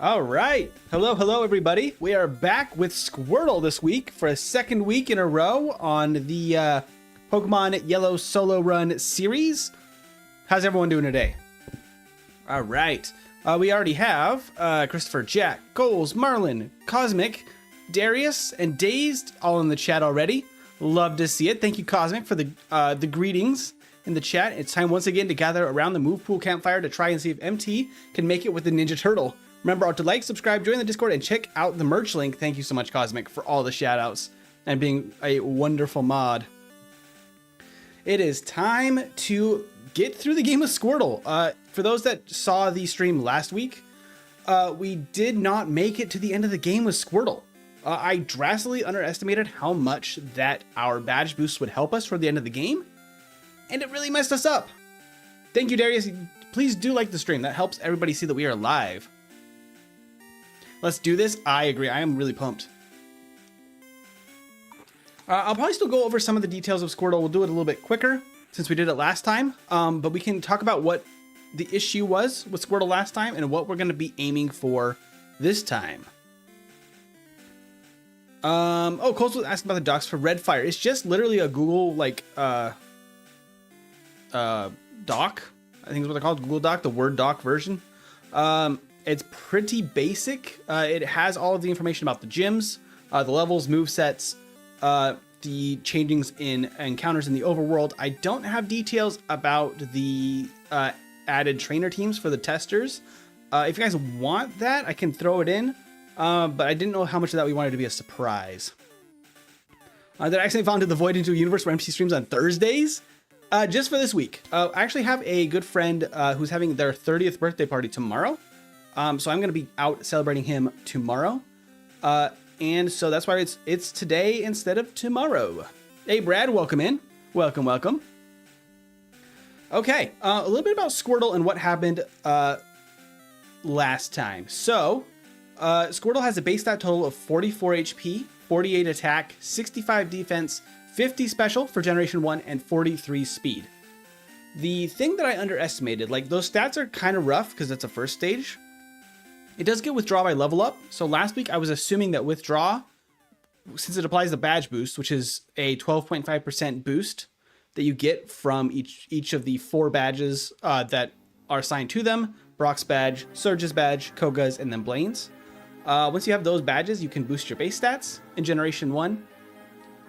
All right. Hello, everybody. We are back with Squirtle this week for a second week in a row on the Pokemon Yellow Solo Run series. How's everyone doing today? All right. We already have Christopher, Jack, Goals, Marlin, Cosmic, Darius, and Dazed all in the chat already. Love to see it. Thank you, Cosmic, for the greetings in the chat. It's time once again to gather around the Move Pool campfire to try and see if MT can make it with the Ninja Turtle. Remember to like, subscribe, join the Discord, and check out the merch link. Thank you so much, Cosmic, for all the shout outs and being a wonderful mod. It is time to get through the game of Squirtle. For those that saw the stream last week, we did not make it to the end of the game with Squirtle. I drastically underestimated how much that our badge boost would help us for the end of the game, and it really messed us up. Thank you, Darius. Please do like the stream. That helps everybody see that we are live. Let's do this. I agree. I am really pumped. I'll probably still go over some of the details of Squirtle. We'll do it a little bit quicker since we did it last time. But we can talk about what the issue was with Squirtle last time and what we're going to be aiming for this time. Coles was asking about the docs for Redfire. It's just literally a Google doc. I think is what they're called. Google Doc, the Word doc version. It's pretty basic. It has all of the information about the gyms, the levels, movesets, the changings in encounters in the overworld. I don't have details about the added trainer teams for the testers. If you guys want that, I can throw it in. But I didn't know how much of that we wanted to be a surprise. That I accidentally found the Void into a universe where MC streams on Thursdays. Just for this week. I actually have a good friend who's having their 30th birthday party tomorrow. So I'm going to be out celebrating him tomorrow. And so that's why it's today instead of tomorrow. Hey, Brad, welcome in. Welcome. Okay, a little bit about Squirtle and what happened last time. So, Squirtle has a base stat total of 44 HP, 48 attack, 65 defense, 50 special for Generation 1, and 43 speed. The thing that I underestimated, like those stats are kind of rough because it's a first stage. It does get withdraw by level up. So last week I was assuming that withdraw, since it applies the badge boost, which is a 12.5% boost that you get from each of the 4 badges that are assigned to them: Brock's badge, Surge's badge, Koga's, and then Blaine's. Once you have those badges, you can boost your base stats in Generation 1.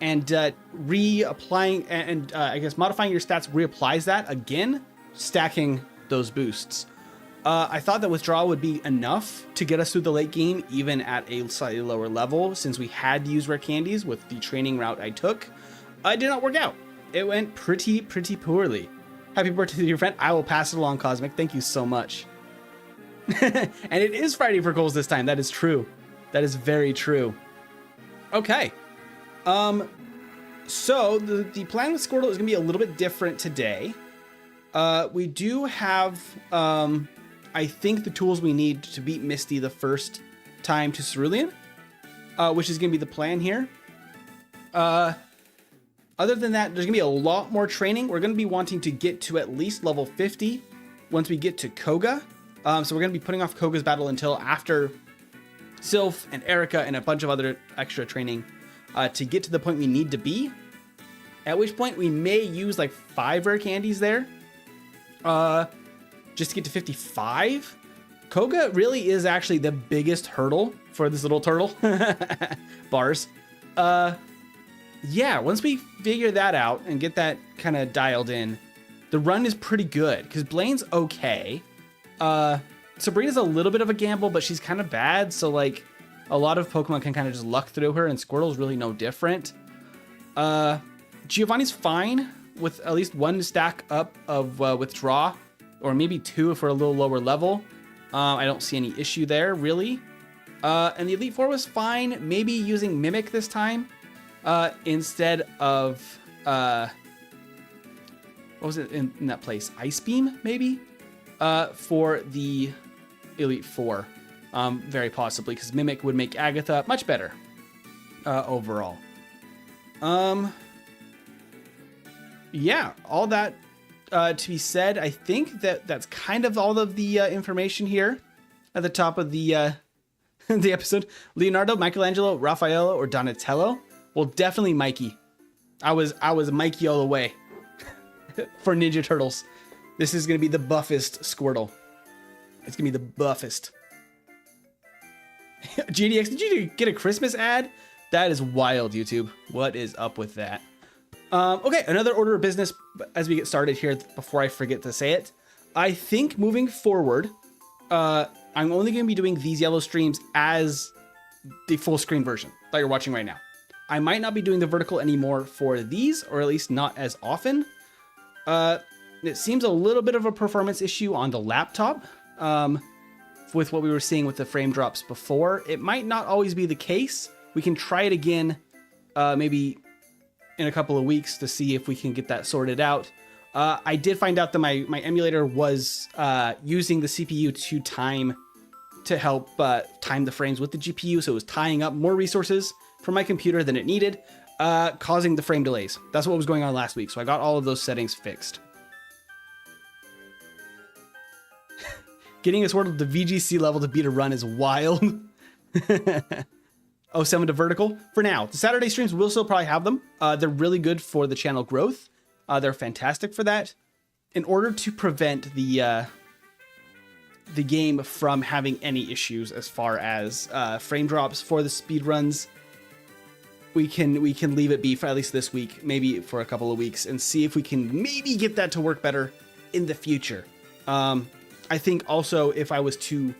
And reapplying and I guess modifying your stats reapplies that again, stacking those boosts. I thought that withdrawal would be enough to get us through the late game, even at a slightly lower level, since we had to use rare candies with the training route I took. It did not work out. It went pretty poorly. Happy birthday to your friend. I will pass it along, Cosmic. Thank you so much. And it is Friday for goals this time. That is true. That is very true. Okay. So the plan with Squirtle is going to be a little bit different today. We do have, I think, the tools we need to beat Misty the first time to Cerulean, which is going to be the plan here. Other than that, there's going to be a lot more training. We're going to be wanting to get to at least level 50 once we get to Koga. So we're going to be putting off Koga's battle until after Sylph and Erica and a bunch of other extra training to get to the point we need to be. At which point we may use like 5 rare candies there. Just to get to 55. Koga really is actually the biggest hurdle for this little turtle. Bars. Yeah, once we figure that out and get that kind of dialed in, the run is pretty good because Blaine's okay. Sabrina's a little bit of a gamble, but she's kind of bad. So like a lot of Pokemon can kind of just luck through her, and Squirtle's really no different. Giovanni's fine with at least 1 stack up of withdraw, or maybe 2 if we're a little lower level. I don't see any issue there, really. And the Elite Four was fine, maybe using Mimic this time instead of, what was it in that place? Ice Beam, maybe? For the Elite Four, very possibly, because Mimic would make Agatha much better overall. Yeah, all that to be said, I think that that's kind of all of the information here at the top of the the episode. Leonardo, Michelangelo, Raffaello, or Donatello? Well, definitely Mikey. I was Mikey all the way for Ninja Turtles. This is going to be the buffest Squirtle. It's going to be the buffest. GDX, did you get a Christmas ad? That is wild, YouTube. What is up with that? Okay, another order of business as we get started here before I forget to say it. I think moving forward, I'm only going to be doing these yellow streams as the full screen version that you're watching right now. I might not be doing the vertical anymore for these, or at least not as often. It seems a little bit of a performance issue on the laptop with what we were seeing with the frame drops before. It might not always be the case. We can try it again, maybe in a couple of weeks to see if we can get that sorted out. I did find out that my emulator was using the CPU to help time the frames with the GPU, so it was tying up more resources from my computer than it needed, causing the frame delays. That's what was going on last week, so I got all of those settings fixed. Getting a Squirtle to VGC level to beat a run is wild. 07 to vertical for now. The Saturday streams will still probably have them. They're really good for the channel growth. They're fantastic for that. In order to prevent the game from having any issues as far as frame drops for the speed runs, we can leave it be for at least this week, maybe for a couple of weeks, and see if we can maybe get that to work better in the future. I think also if I was to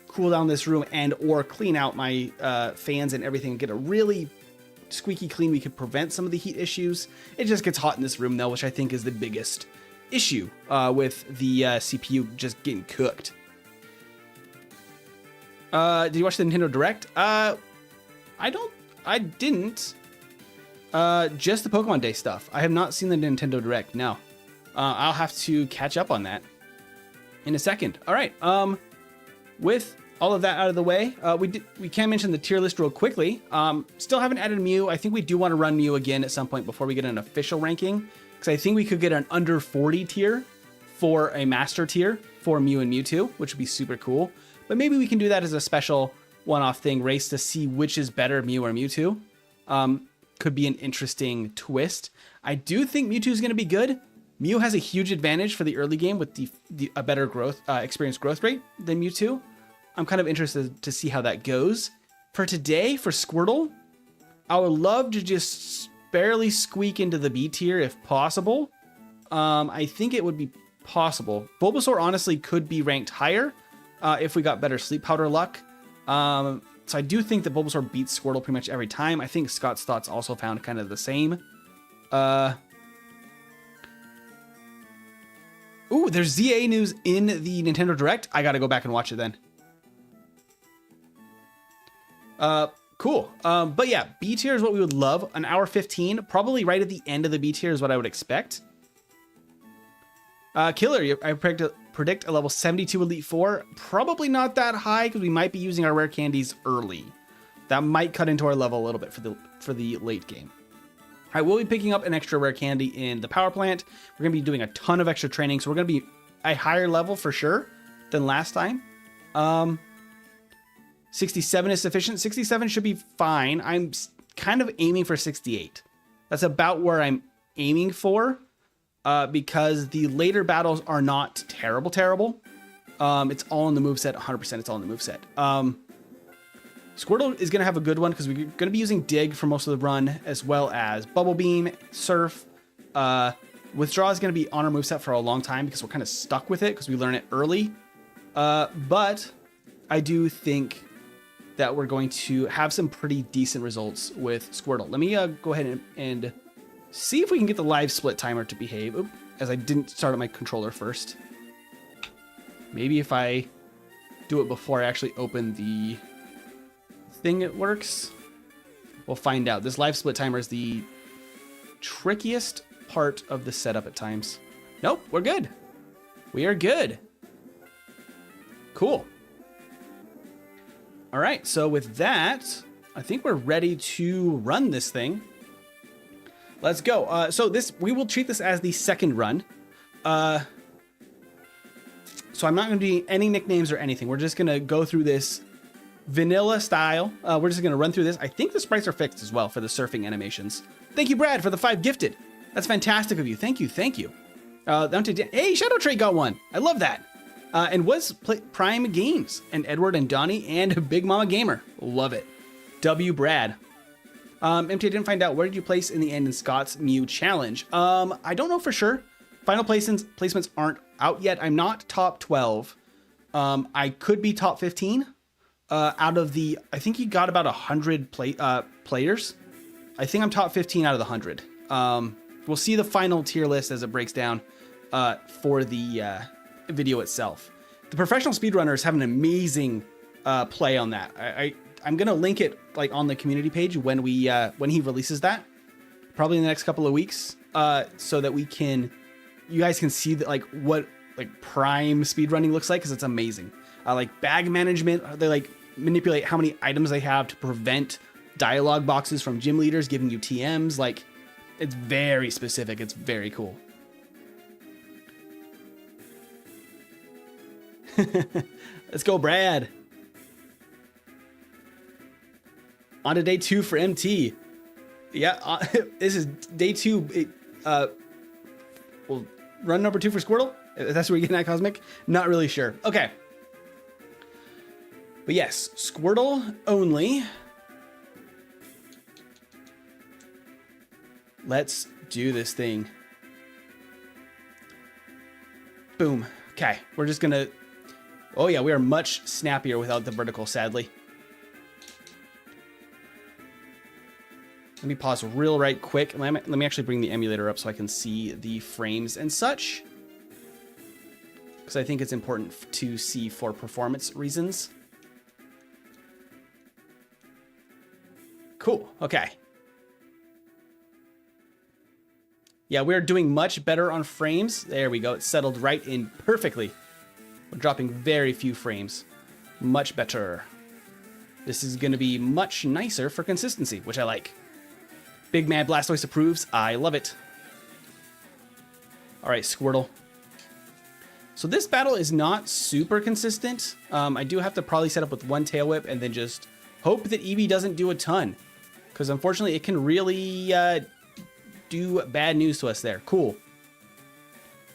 cool down this room and or clean out my fans and everything and get a really squeaky clean, we could prevent some of the heat issues. It just gets hot in this room though, which I think is the biggest issue with the CPU just getting cooked. Did you watch the Nintendo Direct? I didn't. Just the Pokemon Day stuff. I have not seen the Nintendo Direct, no. I'll have to catch up on that in a second. All right. With all of that out of the way, we can mention the tier list real quickly. Still haven't added Mew. I think we do want to run Mew again at some point before we get an official ranking, because I think we could get an under 40 tier for a master tier for Mew and Mewtwo, which would be super cool. But maybe we can do that as a special one-off thing, race to see which is better, Mew or Mewtwo. Could be an interesting twist. I do think Mewtwo is going to be good. Mew has a huge advantage for the early game with a better growth experience growth rate than Mewtwo. I'm kind of interested to see how that goes. For today, for Squirtle, I would love to just barely squeak into the B tier if possible. I think it would be possible. Bulbasaur honestly could be ranked higher if we got better sleep powder luck. So I do think that Bulbasaur beats Squirtle pretty much every time. I think Scott's thoughts also found kind of the same. Ooh, there's ZA news in the Nintendo Direct. I gotta go back and watch it then. Cool. But yeah, B tier is what we would love. An hour 15, probably right at the end of the B tier is what I would expect. Killer, I predict a level 72 Elite Four. Probably not that high because we might be using our rare candies early. That might cut into our level a little bit for the late game. I will be picking up an extra rare candy in the power plant. We're going to be doing a ton of extra training, so we're going to be a higher level for sure than last time. 67 is sufficient. 67 should be fine. I'm kind of aiming for 68. That's about where I'm aiming for, because the later battles are not terrible. It's all in the moveset, 100%. It's all in the moveset. Squirtle is going to have a good one because we're going to be using Dig for most of the run, as well as Bubble Beam, Surf. Withdraw is going to be on our moveset for a long time because we're kind of stuck with it because we learn it early. But I do think that we're going to have some pretty decent results with Squirtle. Let me go ahead and see if we can get the live split timer to behave. Oop, as I didn't start up my controller first. Maybe if I do it before I actually open the thing, it works. We'll find out. This live split timer is the trickiest part of the setup at times. Nope, we're good. We are good. Cool. All right, so with that, I think we're ready to run this thing. Let's go. So we will treat this as the second run. So I'm not going to do any nicknames or anything. We're just going to go through this vanilla style. We're just going to run through this. I think the sprites are fixed as well for the surfing animations. Thank you, Brad, for the 5 gifted. That's fantastic of you. Thank you. Thank you. Hey, Shadow Trait got one. I love that. And was Prime Games and Edward and Donnie and Big Mama Gamer. Love it. W. Brad. MT didn't find out, where did you place in the end in Scott's Mew challenge? I don't know for sure. Final placements aren't out yet. I'm not top 12. I could be top 15 out of the, I think he got about 100 players. I think I'm top 15 out of the 100. We'll see the final tier list as it breaks down for the video itself. The professional speedrunners have an amazing play on that. I'm gonna link it like on the community page when he releases that, probably in the next couple of weeks, so that you guys can see that what prime speedrunning looks like, because it's amazing. Like bag management, they manipulate how many items they have to prevent dialogue boxes from gym leaders giving you TMs. It's very specific. It's very cool. Let's go, Brad. On to day 2 for MT. Yeah, this is day 2. Well, run number 2 for Squirtle. If that's where you're getting that, Cosmic. Not really sure. Okay. But yes, Squirtle only. Let's do this thing. Boom. Okay, we're just gonna... Oh yeah, we are much snappier without the vertical, sadly. Let me pause right quick. Let me actually bring the emulator up so I can see the frames and such, because I think it's important to see for performance reasons. Cool. Okay. Yeah, we're doing much better on frames. There we go. It's settled right in perfectly. We're dropping very few frames. Much better. This is going to be much nicer for consistency, which I like. Big Man Blastoise approves. I love it. All right, Squirtle. So this battle is not super consistent. I do have to probably set up with one Tail Whip and then just hope that Eevee doesn't do a ton, because unfortunately it can really do bad news to us there. Cool.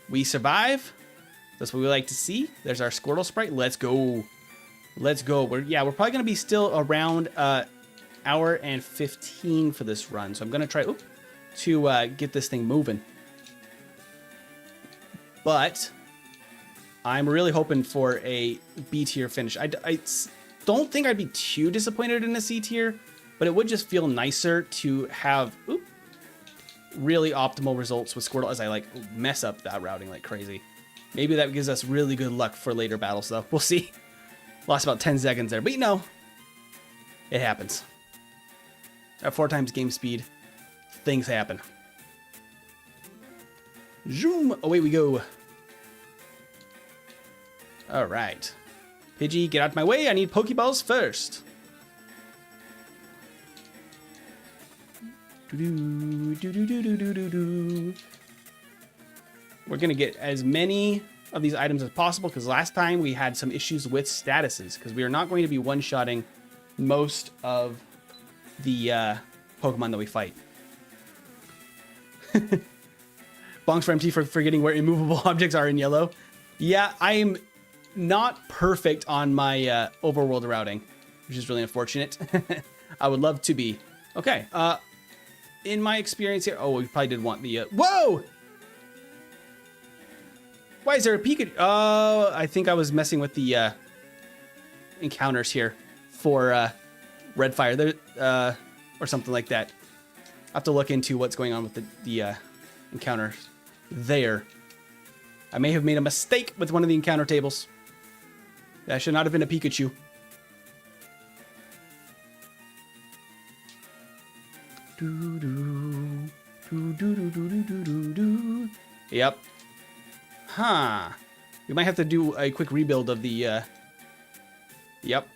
We survive. That's what we like to see. There's our Squirtle sprite. Let's go. Let's go. We're probably going to be still around hour and 15 for this run. So I'm going to try to get this thing moving. But I'm really hoping for a B tier finish. I don't think I'd be too disappointed in a C tier, but it would just feel nicer to have really optimal results with Squirtle as I mess up that routing like crazy. Maybe that gives us really good luck for later battles, though. We'll see. Lost about 10 seconds there, but it happens. At 4 times game speed, things happen. Zoom! Away we go. All right. Pidgey, get out of my way. I need Pokeballs first. We're going to get as many of these items as possible, because last time we had some issues with statuses, because we are not going to be one-shotting most of the Pokemon that we fight. Bonks for MT for forgetting where immovable objects are in yellow. Yeah, I am not perfect on my overworld routing, which is really unfortunate. I would love to be. Okay, in my experience here... Oh, we probably did want the... Whoa! Why is there a Pikachu? Oh, I think I was messing with the encounters here for Red Fire there, or something like that. I have to look into what's going on with the encounters there. I may have made a mistake with one of the encounter tables. That should not have been a Pikachu. Yep. Huh. We might have to do a quick rebuild of the, Yep.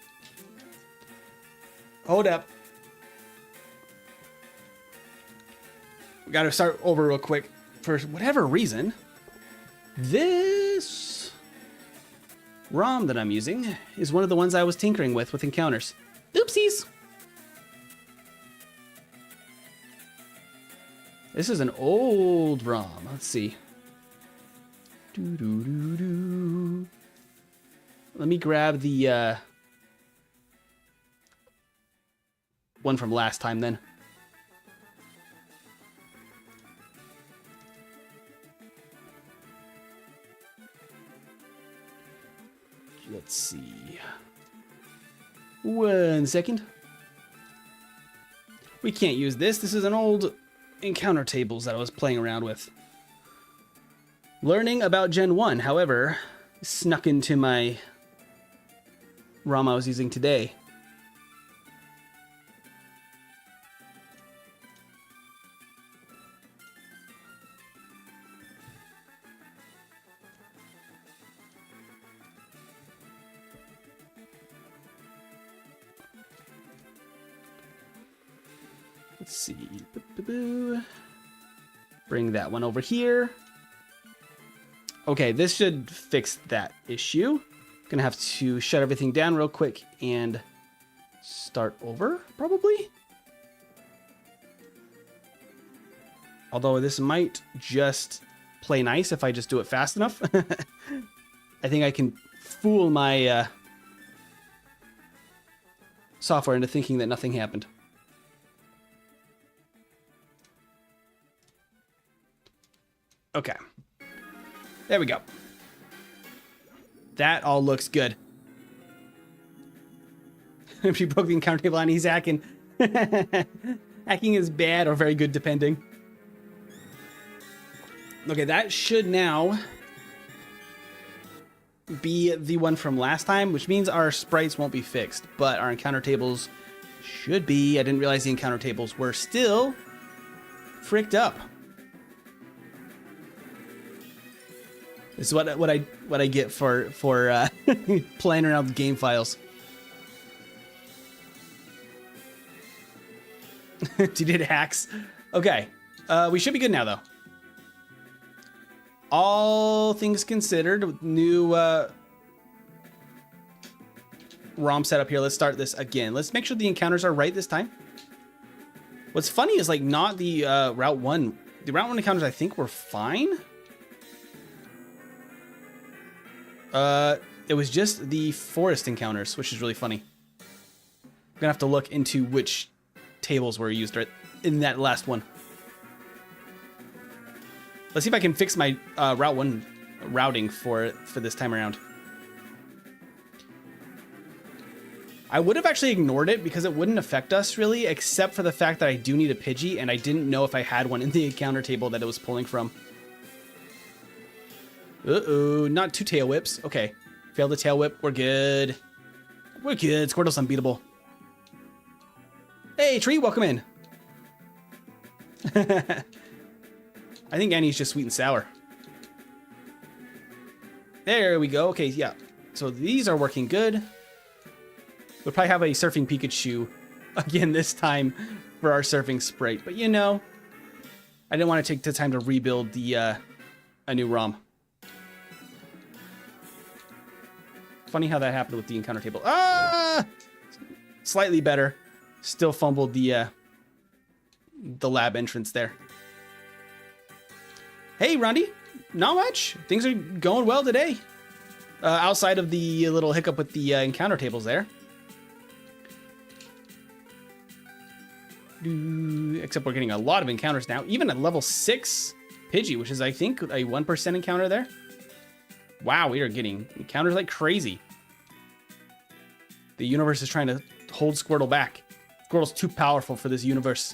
Hold up. We gotta start over real quick. For whatever reason, this ROM that I'm using is one of the ones I was tinkering with encounters. Oopsies! This is an old ROM. Let's see. Let me grab the one from last time then. Let's see. 1 second. We can't use this. This is an old encounter tables that I was playing around with. Learning about Gen 1, however, snuck into my ROM I was using today. Let's see. Bring that one over here. Okay, this should fix that issue. Gonna have to shut everything down real quick and start over, probably. Although this might just play nice if I just do it fast enough. I think I can fool my software into thinking that nothing happened. Okay. There we go. That all looks good. If you broke the encounter table and he's hacking. Hacking is bad or very good depending. Okay, that should now be the one from last time, which means our sprites won't be fixed, but our encounter tables should be. I didn't realize the encounter tables were still fricked up. This is what I get for playing around with game files. You did hacks. Okay, we should be good now though. All things considered, new ROM setup here. Let's start this again. Let's make sure the encounters are right this time. What's funny is like not the Route 1. The Route 1 encounters I think were fine. It was just the forest encounters, which is really funny. I'm gonna have to look into which tables were used right in that last one. Let's see if I can fix my Route 1 routing for this time around. I would have actually ignored it because it wouldn't affect us really, except for the fact that I do need a Pidgey, and I didn't know if I had one in the encounter table that it was pulling from. Uh-oh, not 2 tail whips. Okay, failed the tail whip. We're good. We're good. Squirtle's unbeatable. Hey, Tree, welcome in. I think Annie's just sweet and sour. There we go. Okay, yeah. So these are working good. We'll probably have a surfing Pikachu again this time for our surfing sprite. But you know, I didn't want to take the time to rebuild the a new ROM. Funny how that happened with the encounter table. Ah! Slightly better. Still fumbled the lab entrance there. Hey, Rundy. Not much. Things are going well today. Outside of the little hiccup with the encounter tables there. Except we're getting a lot of encounters now. Even at level 6 Pidgey, which is, I think, a 1% encounter there. Wow, we are getting encounters like crazy. The universe is trying to hold Squirtle back. Squirtle's too powerful for this universe.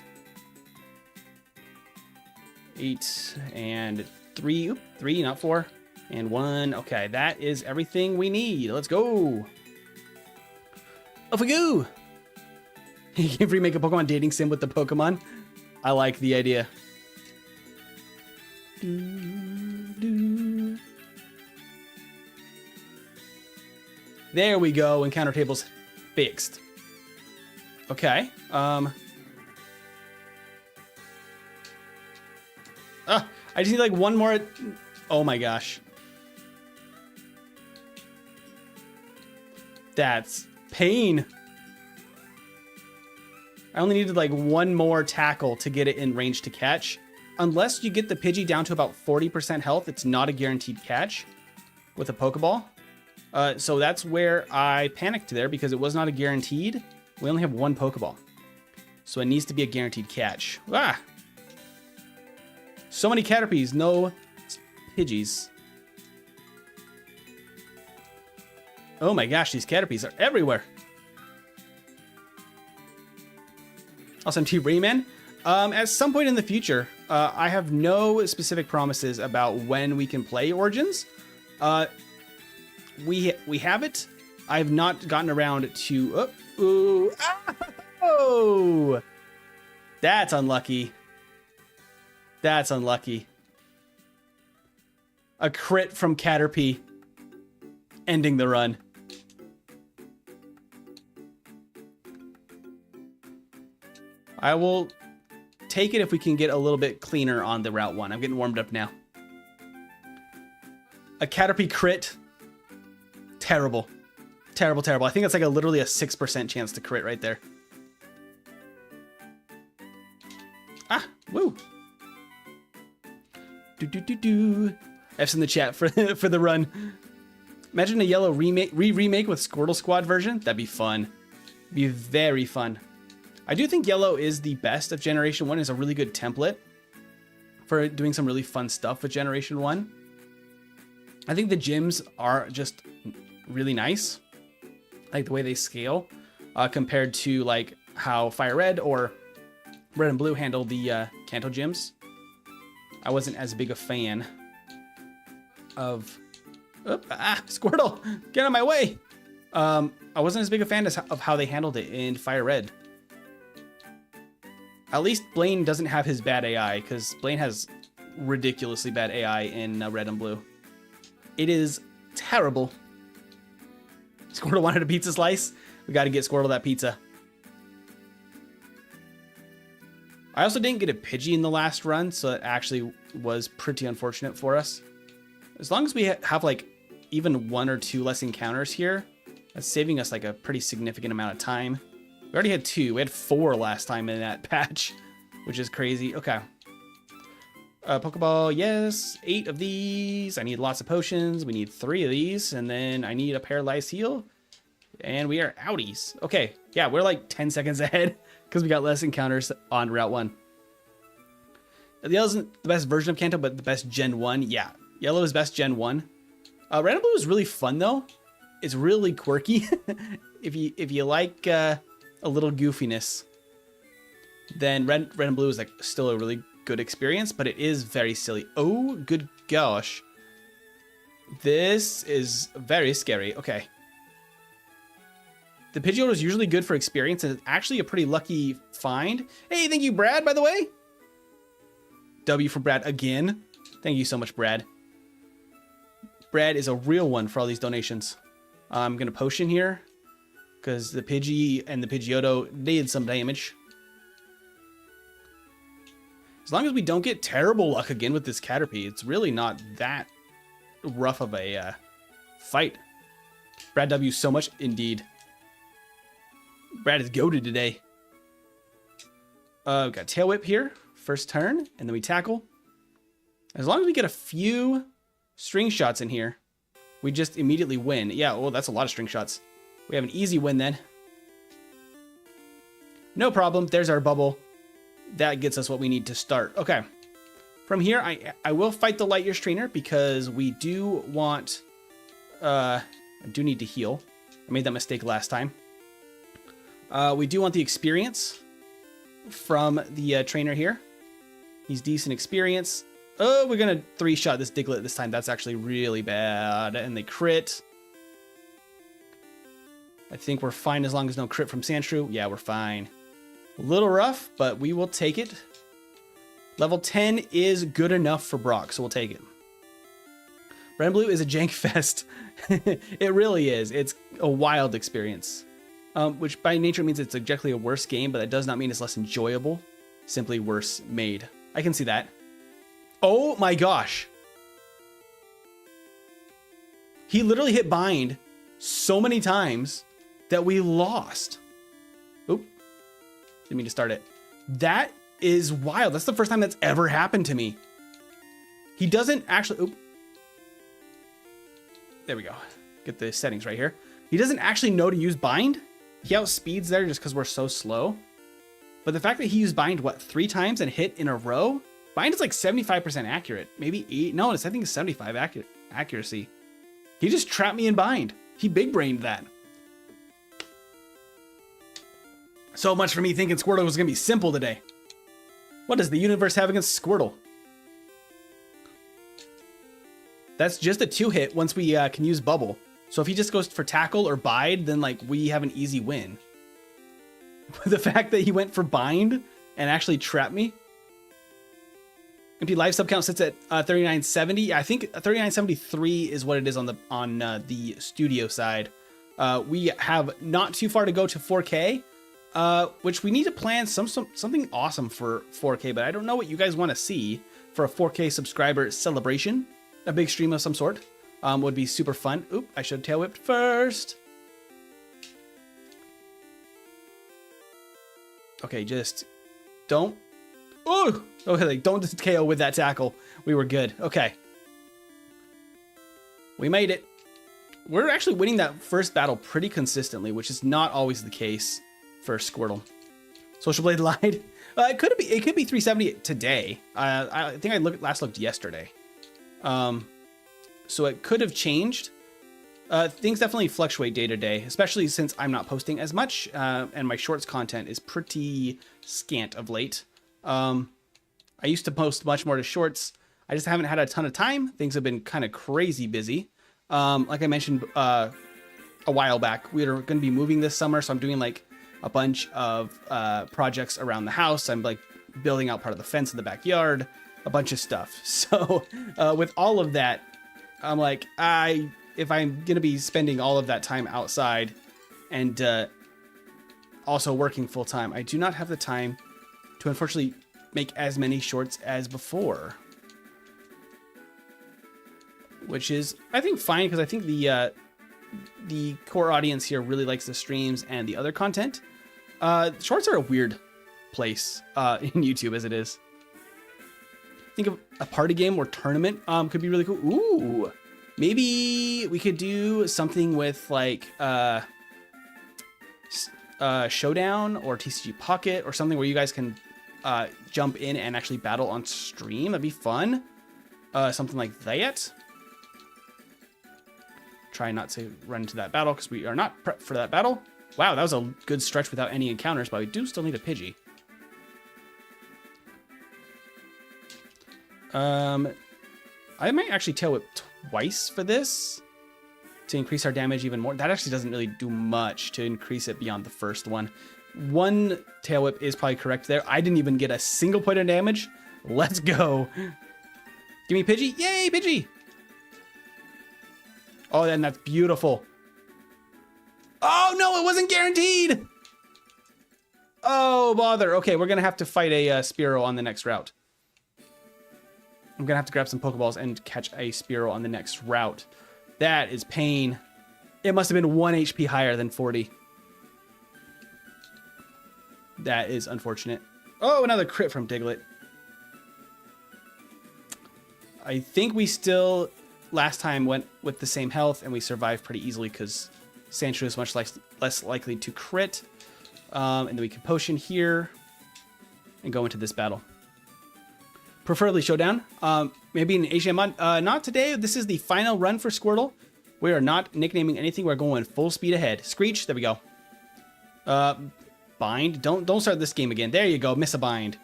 8 and 3. Oop, 3, not 4. And 1. Okay, that is everything we need. Let's go. Off we go. You can remake a Pokemon dating sim with the Pokemon. I like the idea. There we go. Encounter tables fixed. Okay. I just need like one more. Oh my gosh. That's pain. I only needed like one more tackle to get it in range to catch. Unless you get the Pidgey down to about 40% health, it's not a guaranteed catch with a Pokeball. So that's where I panicked there because it was not a guaranteed. We only have one Pokeball. So it needs to be a guaranteed catch. Ah! So many Caterpies, no Pidgeys. Oh my gosh, these Caterpies are everywhere. SMT Rayman. At some point in the future, I have no specific promises about when we can play Origins. We have it. I have not gotten around to. Oh, that's unlucky. That's unlucky. A crit from Caterpie, ending the run. I will take it if we can get a little bit cleaner on the Route 1. I'm getting warmed up now. A Caterpie crit. Terrible. Terrible, terrible. I think that's like literally a 6% chance to crit right there. Ah, woo. F's in the chat for the run. Imagine a yellow remake with Squirtle Squad version. That'd be fun. Be very fun. I do think yellow is the best of Generation 1. It's a really good template for doing some really fun stuff with Generation 1. I think the gyms are just really nice. I like the way they scale compared to like how Fire Red or Red and Blue handle the Kanto gyms. I wasn't as big a fan of... Squirtle! Get out of my way! I wasn't as big a fan of how they handled it in Fire Red. At least Blaine doesn't have his bad AI, because Blaine has ridiculously bad AI in Red and Blue. It is terrible. Squirtle wanted a pizza slice. We got to get Squirtle that pizza. I also didn't get a Pidgey in the last run, so that actually was pretty unfortunate for us. As long as we have like even 1 or 2 less encounters here, that's saving us like a pretty significant amount of time. We already had 2. We had 4 last time in that patch, which is crazy. Okay. Pokeball, yes. 8 of these. I need lots of potions. We need 3 of these. And then I need a Paralyzed Heal. And we are outies. Okay. Yeah, we're like 10 seconds ahead because we got less encounters on Route 1. Yellow isn't the best version of Kanto, but the best Gen 1. Yeah. Yellow is best Gen 1. Red and Blue is really fun, though. It's really quirky. If you like... a little goofiness, then red and blue is like still a really good experience, but it is very silly. Oh, good gosh. This is very scary. Okay. The Pidgeotto is usually good for experience, and it's actually a pretty lucky find. Hey, thank you, Brad, by the way. W for Brad again. Thank you so much, Brad. Brad is a real one for all these donations. I'm going to potion here, because the Pidgey and the Pidgeotto did some damage. As long as we don't get terrible luck again with this Caterpie, it's really not that rough of a fight. Brad W so much, indeed. Brad is goated today. We've got Tail Whip here, first turn, and then we tackle. As long as we get a few string shots in here, we just immediately win. Yeah, well, that's a lot of string shots. We have an easy win then. No problem. There's our bubble. That gets us what we need to start. Okay. From here, I will fight the Light Years Trainer because we do want... I do need to heal. I made that mistake last time. We do want the experience from the trainer here. He's decent experience. Oh, we're going to 3-shot this Diglett this time. That's actually really bad. And they crit. I think we're fine as long as no crit from Sandshrew. Yeah, we're fine. A little rough, but we will take it. Level 10 is good enough for Brock, so we'll take it. Red and Blue is a jank fest. It really is. It's a wild experience. Which by nature means it's objectively a worse game, but that does not mean it's less enjoyable. Simply worse made. I can see that. Oh my gosh. He literally hit bind so many times that we lost. Oop. Didn't mean to start it. That is wild. That's the first time that's ever happened to me. He doesn't actually... Oop. There we go. Get the settings right here. He doesn't actually know to use bind. He outspeeds there just because we're so slow. But the fact that he used bind, what, 3 times and hit in a row? Bind is like 75% accurate. Maybe 8. No, I think it's 75 accuracy. He just trapped me in bind. He big-brained that. So much for me thinking Squirtle was going to be simple today. What does the universe have against Squirtle? That's just a 2-hit once we can use bubble. So if he just goes for tackle or bide, then like we have an easy win. The fact that he went for bind and actually trapped me. MP live sub count sits at 3970. I think 3973 is what it is on the studio side. We have not too far to go to 4K, which we need to plan something awesome for 4K. But I don't know what you guys want to see for a 4K subscriber celebration. A big stream of some sort would be super fun. Oop! I should have tail whipped first. Okay, just don't. Oh, okay, like don't KO with that tackle. We were good. Okay, we made it. We're actually winning that first battle pretty consistently, which is not always the case for Squirtle. Social Blade lied. It could be 370 today. I think I last looked yesterday. So it could have changed. Things definitely fluctuate day to day, especially since I'm not posting as much, and my shorts content is pretty scant of late. I used to post much more to shorts. I just haven't had a ton of time. Things have been kind of crazy busy. Like I mentioned a while back, we are going to be moving this summer, so I'm doing like a bunch of projects around the house. I'm like building out part of the fence in the backyard, a bunch of stuff. So with all of that, I'm like, if I'm going to be spending all of that time outside and also working full time, I do not have the time to unfortunately make as many shorts as before. Which is, I think, fine, because I think the core audience here really likes the streams and the other content. Shorts are a weird place in YouTube as it is. Think of a party game or tournament could be really cool. Ooh, maybe we could do something with like Showdown or TCG Pocket or something where you guys can jump in and actually battle on stream. That'd be fun. Something like that. Try not to run into that battle because we are not prepped for that battle. Wow, that was a good stretch without any encounters, but we do still need a Pidgey. I might actually tail whip twice for this to increase our damage even more. That actually doesn't really do much to increase it beyond the first one. One tail whip is probably correct there. I didn't even get a single point of damage. Let's go. Give me Pidgey. Yay, Pidgey. Oh, and that's beautiful. Oh, no, it wasn't guaranteed. Oh, bother. Okay, we're going to have to fight a Spearow on the next route. I'm going to have to grab some Pokeballs and catch a Spearow on the next route. That is pain. It must have been 1 HP higher than 40. That is unfortunate. Oh, another crit from Diglett. I think we still, last time, went with the same health, and we survived pretty easily because Sandshrew is much less likely to crit. And then we can potion here and go into this battle. Preferably Showdown. Maybe an Asian mod. Not today. This is the final run for Squirtle. We are not nicknaming anything. We're going full speed ahead. Screech. There we go. Bind. Don't start this game again. There you go. Miss a bind.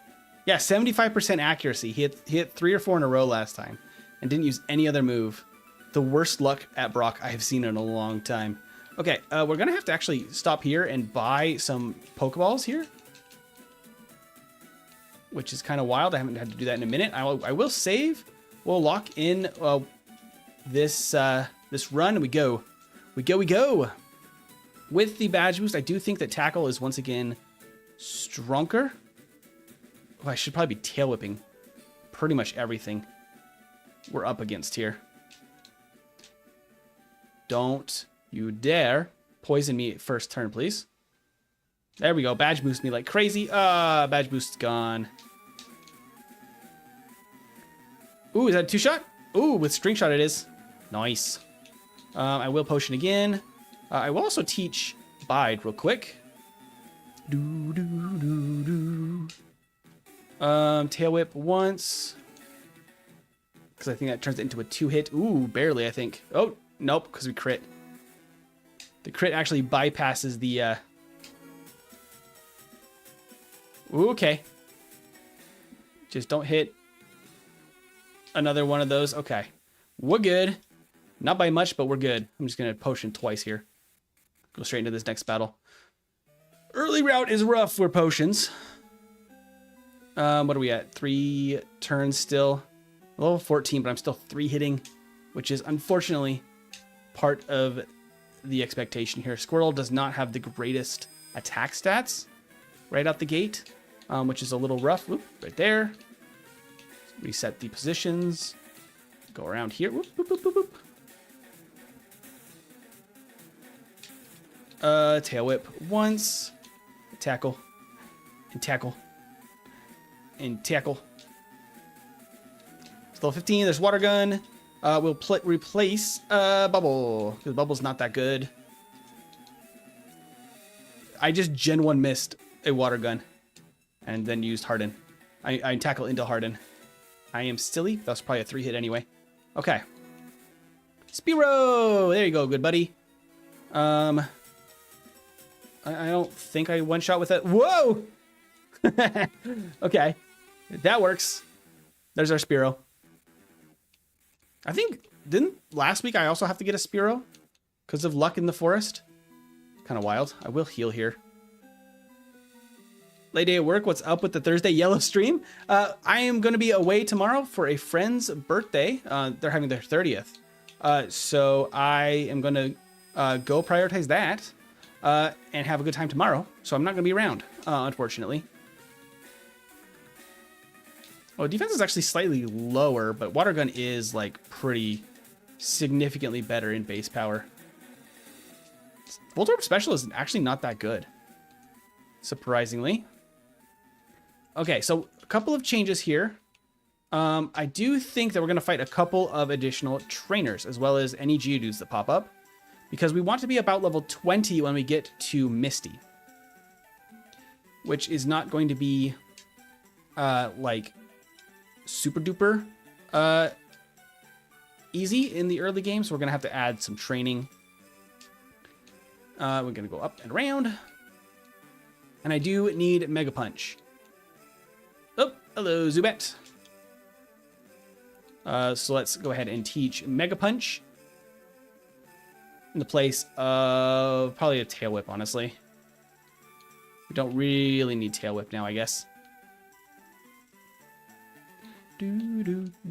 Yeah, 75% accuracy. He hit 3 or 4 in a row last time and didn't use any other move. The worst luck at Brock I have seen in a long time. Okay, we're going to have to actually stop here and buy some Pokeballs here, which is kind of wild. I haven't had to do that in a minute. I will save. We'll lock in this run, and we go. We go. With the badge boost, I do think that Tackle is once again stronger. Oh, I should probably be tail whipping pretty much everything we're up against here. Don't You dare poison me first turn, please. There we go. Badge boost me like crazy. Badge boost's gone. Ooh, is that a 2-shot? Ooh, with string shot it is. Nice. I will potion again. I will also teach bide real quick. Tail whip once. Because I think that turns it into a 2-hit. Ooh, barely, I think. Oh, nope, because we crit. The crit actually bypasses the... Ooh, okay. Just don't hit another one of those. Okay. We're good. Not by much, but we're good. I'm just going to potion twice here. Go straight into this next battle. Early route is rough for potions. What are we at? 3 turns still. Level 14, but I'm still 3 hitting, which is unfortunately part of the expectation here. Squirtle does not have the greatest attack stats right out the gate, which is a little rough. Whoop, right there. Reset the positions. Go around here. Whoop, whoop, whoop, whoop, whoop. Tail whip once. Tackle. And tackle. And tackle. Level 15, there's water gun. We'll replace bubble, because bubble's not that good. I just Gen 1 missed a water gun and then used harden. I tackle into harden. I am silly. That's probably a 3-hit anyway. Okay. Spearow! There you go, good buddy. I don't think I one-shot with it. Whoa! Okay. That works. There's our Spearow. I think, didn't last week I also have to get a Spearow? Because of luck in the forest? Kind of wild. I will heal here. Late day at work. What's up with the Thursday yellow stream? I am going to be away tomorrow for a friend's birthday. They're having their 30th. So I am going to go prioritize that and have a good time tomorrow. So I'm not going to be around, unfortunately. Oh, defense is actually slightly lower, but water gun is like pretty significantly better in base power. Volt Orb Special is actually not that good, surprisingly. Okay, so a couple of changes here. I do think that we're going to fight a couple of additional trainers, as well as any Geodudes that pop up, because we want to be about level 20 when we get to Misty, which is not going to be like super duper easy in the early game, so we're going to have to add some training. We're going to go up and around. And I do need Mega Punch. Oh, hello, Zubat. So let's go ahead and teach Mega Punch in the place of probably a Tail Whip, honestly. We don't really need Tail Whip now, I guess. And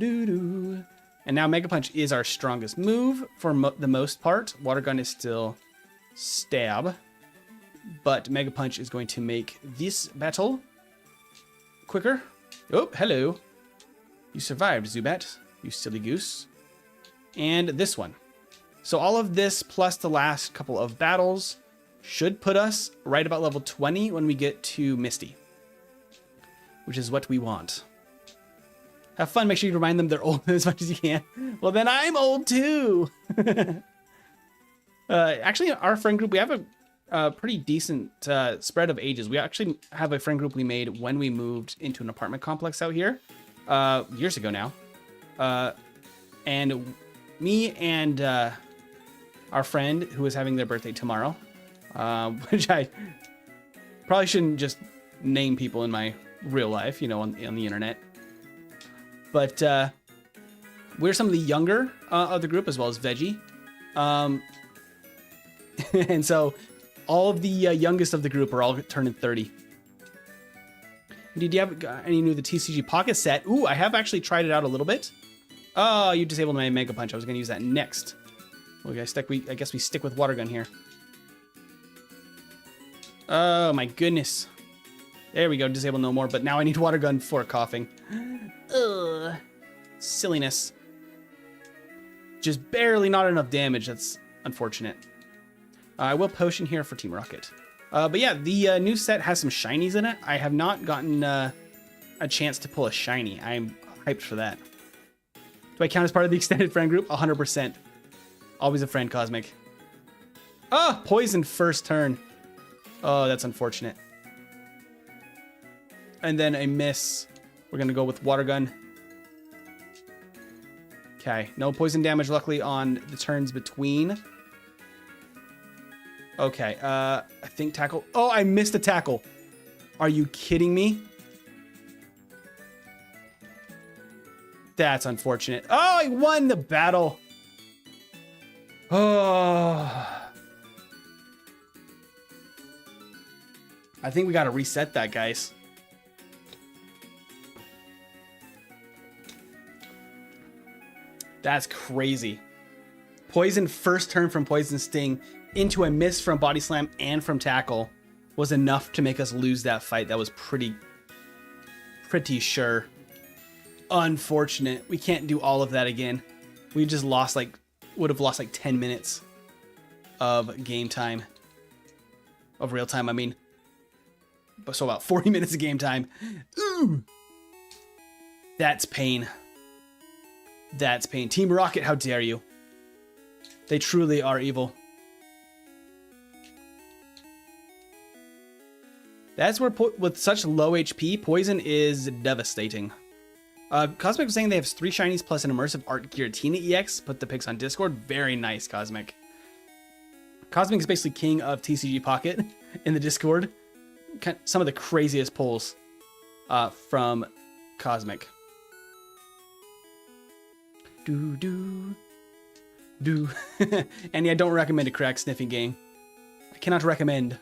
now Mega Punch is our strongest move for the most part. Water Gun is still stab, but Mega Punch is going to make this battle quicker. Oh, hello. You survived, Zubat, you silly goose. And this one. So all of this plus the last couple of battles should put us right about level 20 when we get to Misty, which is what we want. Have fun. Make sure you remind them they're old as much as you can. Well, then I'm old too. Actually, our friend group, we have a pretty decent spread of ages. We actually have a friend group we made when we moved into an apartment complex out here years ago now. And me and our friend who is having their birthday tomorrow, which I probably shouldn't just name people in my real life, you know, on the internet. But we're some of the younger of the group, as well as Veggie. And so all of the youngest of the group are all turning 30. Did you have any new the TCG Pocket set? Ooh, I have actually tried it out a little bit. Oh, you disabled my Mega Punch. I was going to use that next. Well, I guess we stick with Water Gun here. Oh, my goodness. There we go. Disable no more. But now I need Water Gun for coughing. Ugh. Silliness. Just barely not enough damage. That's unfortunate. I will potion here for Team Rocket. But yeah, the new set has some shinies in it. I have not gotten a chance to pull a shiny. I'm hyped for that. Do I count as part of the extended friend group? 100%. Always a friend, Cosmic. Oh, poison first turn. Oh, that's unfortunate. And then a miss. We're going to go with water gun. Okay, no poison damage, luckily, on the turns between. Okay, I think tackle. Oh, I missed a tackle. Are you kidding me? That's unfortunate. Oh, I won the battle. Oh. I think we got to reset that, guys. That's crazy. Poison first turn from Poison Sting into a miss from Body Slam and from Tackle was enough to make us lose that fight. That was pretty sure. Unfortunate. We can't do all of that again. We just lost would have lost like 10 minutes of game time. Of real time, I mean. So about 40 minutes of game time. Ooh. That's pain. That's pain. Team Rocket, how dare you? They truly are evil. That's where, with such low HP, poison is devastating. Cosmic was saying they have 3 shinies plus an immersive art Giratina EX. Put the pics on Discord. Very nice, Cosmic. Cosmic is basically king of TCG Pocket in the Discord. Some of the craziest pulls from Cosmic. Do. And yeah, I don't recommend a crack sniffing game. I cannot recommend.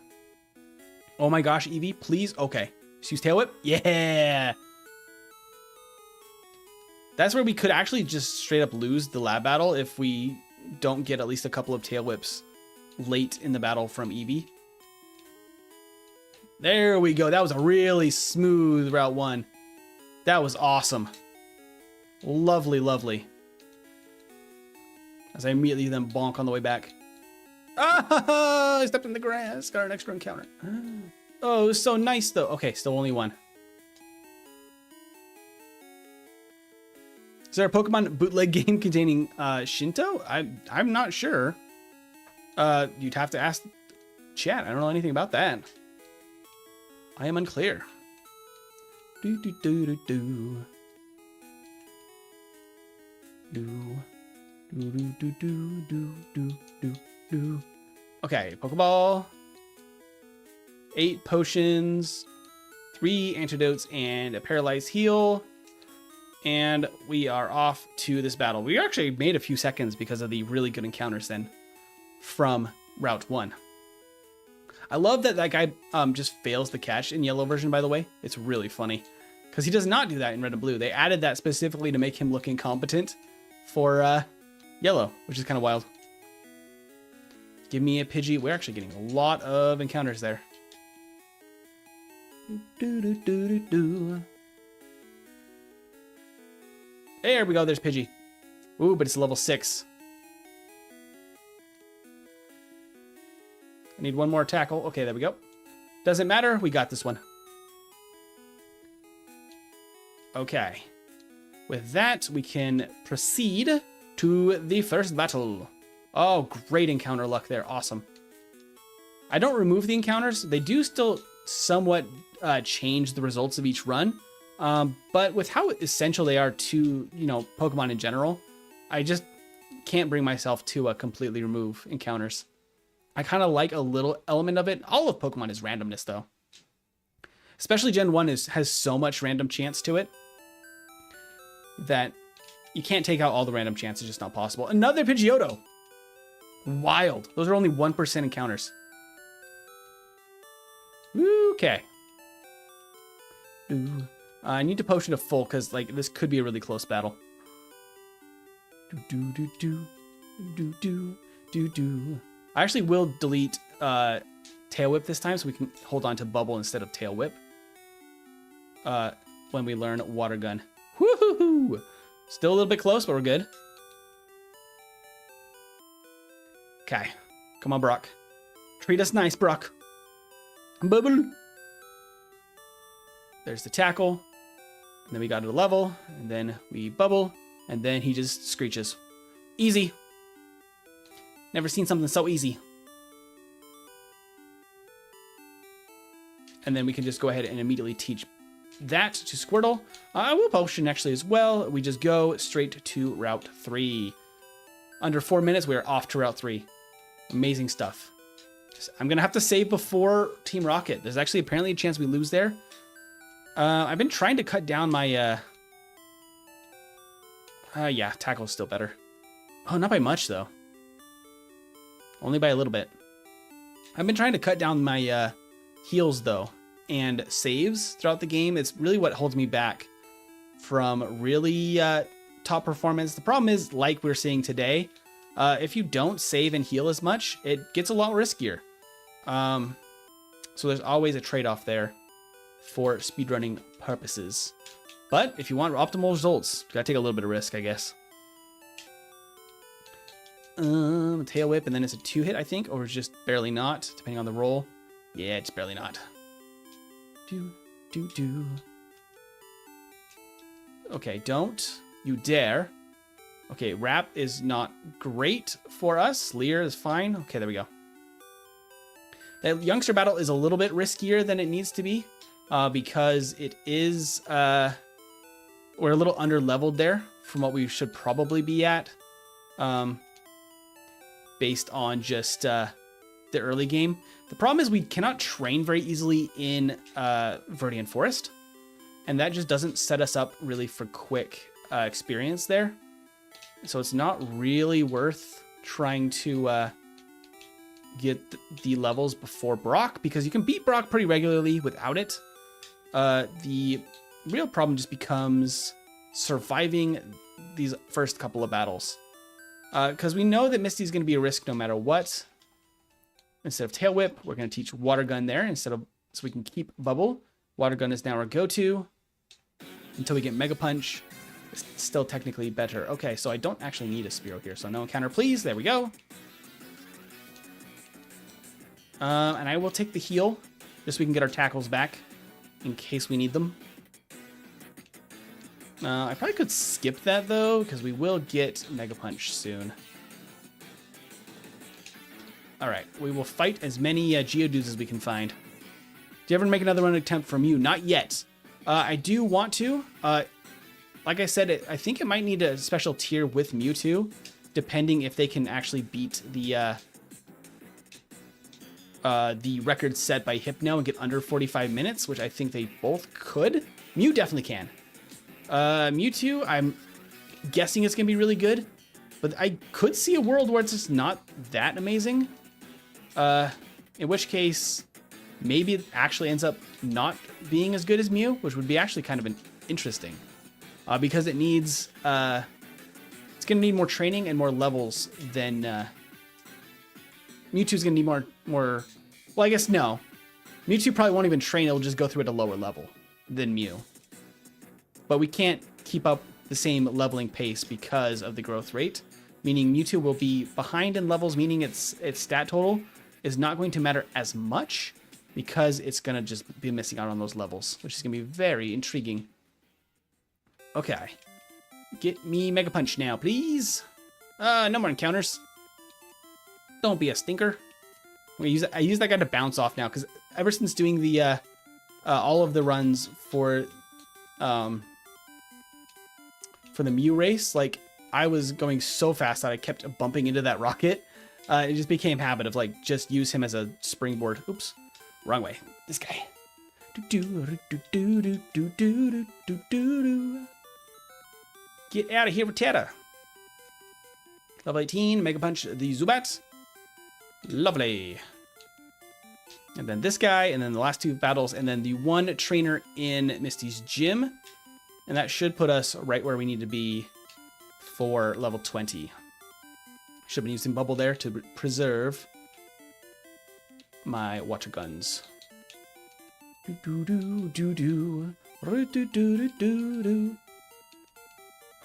Oh my gosh, Eevee, please. Okay. Just use Tail Whip. Yeah. That's where we could actually just straight up lose the lab battle if we don't get at least a couple of Tail Whips late in the battle from Eevee. There we go. That was a really smooth Route 1. That was awesome. Lovely, lovely. As I immediately then bonk on the way back. Ah! I stepped in the grass. Got an extra encounter. Oh, it was so nice, though. Okay, still only 1. Is there a Pokemon bootleg game containing Shinto? I'm not sure. You'd have to ask chat. I don't know anything about that. I am unclear. Do. Okay, Pokeball. 8 potions, 3 antidotes, and a paralyzed heal. And we are off to this battle. We actually made a few seconds because of the really good encounters then from Route 1. I love that that guy just fails the catch in yellow version, by the way. It's really funny because he does not do that in red and blue. They added that specifically to make him look incompetent for yellow, which is kind of wild. Give me a Pidgey. We're actually getting a lot of encounters there. There we go. There's Pidgey. Ooh, but it's level 6. I need 1 more tackle. Okay, there we go. Doesn't matter. We got this one. Okay. With that, we can proceed to the first battle. Oh, great encounter luck there. Awesome. I don't remove the encounters. They do still somewhat change the results of each run. But with how essential they are to, Pokemon in general, I just can't bring myself to completely remove encounters. I kind of like a little element of it. All of Pokemon is randomness, though. Especially Gen 1 has so much random chance to it that you can't take out all the random chance. It's just not possible. Another Pidgeotto. Wild. Those are only 1% encounters. Okay. I need to potion to full because this could be a really close battle. I actually will delete Tail Whip this time so we can hold on to Bubble instead of Tail Whip when we learn Water Gun. Woohoo! Still a little bit close, but we're good. Okay. Come on, Brock. Treat us nice, Brock. Bubble. There's the tackle. And then we got to the level. And then we bubble. And then he just screeches. Easy. Never seen something so easy. And then we can just go ahead and immediately teach that to Squirtle. I will potion actually as well. We just go straight to Route 3. Under 4 minutes, we are off to Route 3. Amazing stuff. I'm going to have to save before Team Rocket. There's actually apparently a chance we lose there. I've been trying to cut down my... yeah, tackle's still better. Oh, not by much, though. Only by a little bit. I've been trying to cut down my heals, though, and saves throughout the game. It's really what holds me back from really top performance. The problem is, like we're seeing today, if you don't save and heal as much, it gets a lot riskier. So there's always a trade-off there for speedrunning purposes. But if you want optimal results, you gotta take a little bit of risk, I guess. Tail whip, and then it's a 2-hit, I think, or just barely not, depending on the roll. Yeah, it's barely not. Okay, don't you dare. Okay, wrap is not great for us. Leer is fine. Okay, there we go. That youngster battle is a little bit riskier than it needs to be, because it is, we're a little under leveled there from what we should probably be at, based on just the early game. The problem is we cannot train very easily in Verdian Forest, and that just doesn't set us up really for quick experience there. So it's not really worth trying to get the levels before Brock, because you can beat Brock pretty regularly without it. The real problem just becomes surviving these first couple of battles. Because we know that Misty's going to be a risk no matter what. Instead of Tail Whip, we're going to teach Water Gun there so we can keep Bubble. Water Gun is now our go-to until we get Mega Punch. It's still technically better. Okay, so I don't actually need a Spearow here, so no encounter, please. There we go. And I will take the heal just so we can get our tackles back in case we need them. I probably could skip that, though, because we will get Mega Punch soon. Alright, we will fight as many Geodudes as we can find. Do you ever make another run attempt from you? Not yet. I do want to. Like I said, I think it might need a special tier with Mewtwo, depending if they can actually beat the record set by Hypno and get under 45 minutes, which I think they both could. Mew definitely can. Mewtwo, I'm guessing it's going to be really good, but I could see a world where it's just not that amazing. In which case, maybe it actually ends up not being as good as Mew, which would be actually kind of interesting. Because it needs, it's going to need more training and more levels than, Mewtwo's going to need more, well, I guess no. Mewtwo probably won't even train, it'll just go through at a lower level than Mew. But we can't keep up the same leveling pace because of the growth rate, meaning Mewtwo will be behind in levels, meaning its stat total is not going to matter as much because it's going to just be missing out on those levels, which is going to be very intriguing. Okay. Get me Mega Punch now, please. No more encounters. Don't be a stinker. I use that guy to bounce off now, because ever since doing the all of the runs for the Mew race, like, I was going so fast that I kept bumping into that rocket. It just became habit of, like, just use him as a springboard. Oops, wrong way. This guy. Get out of here, Rattata. Level 18, Mega Punch the Zubat. Lovely. And then this guy, and then the last two battles, and then the one trainer in Misty's gym. And that should put us right where we need to be for level 20. Should have been using Bubble there to preserve my water guns.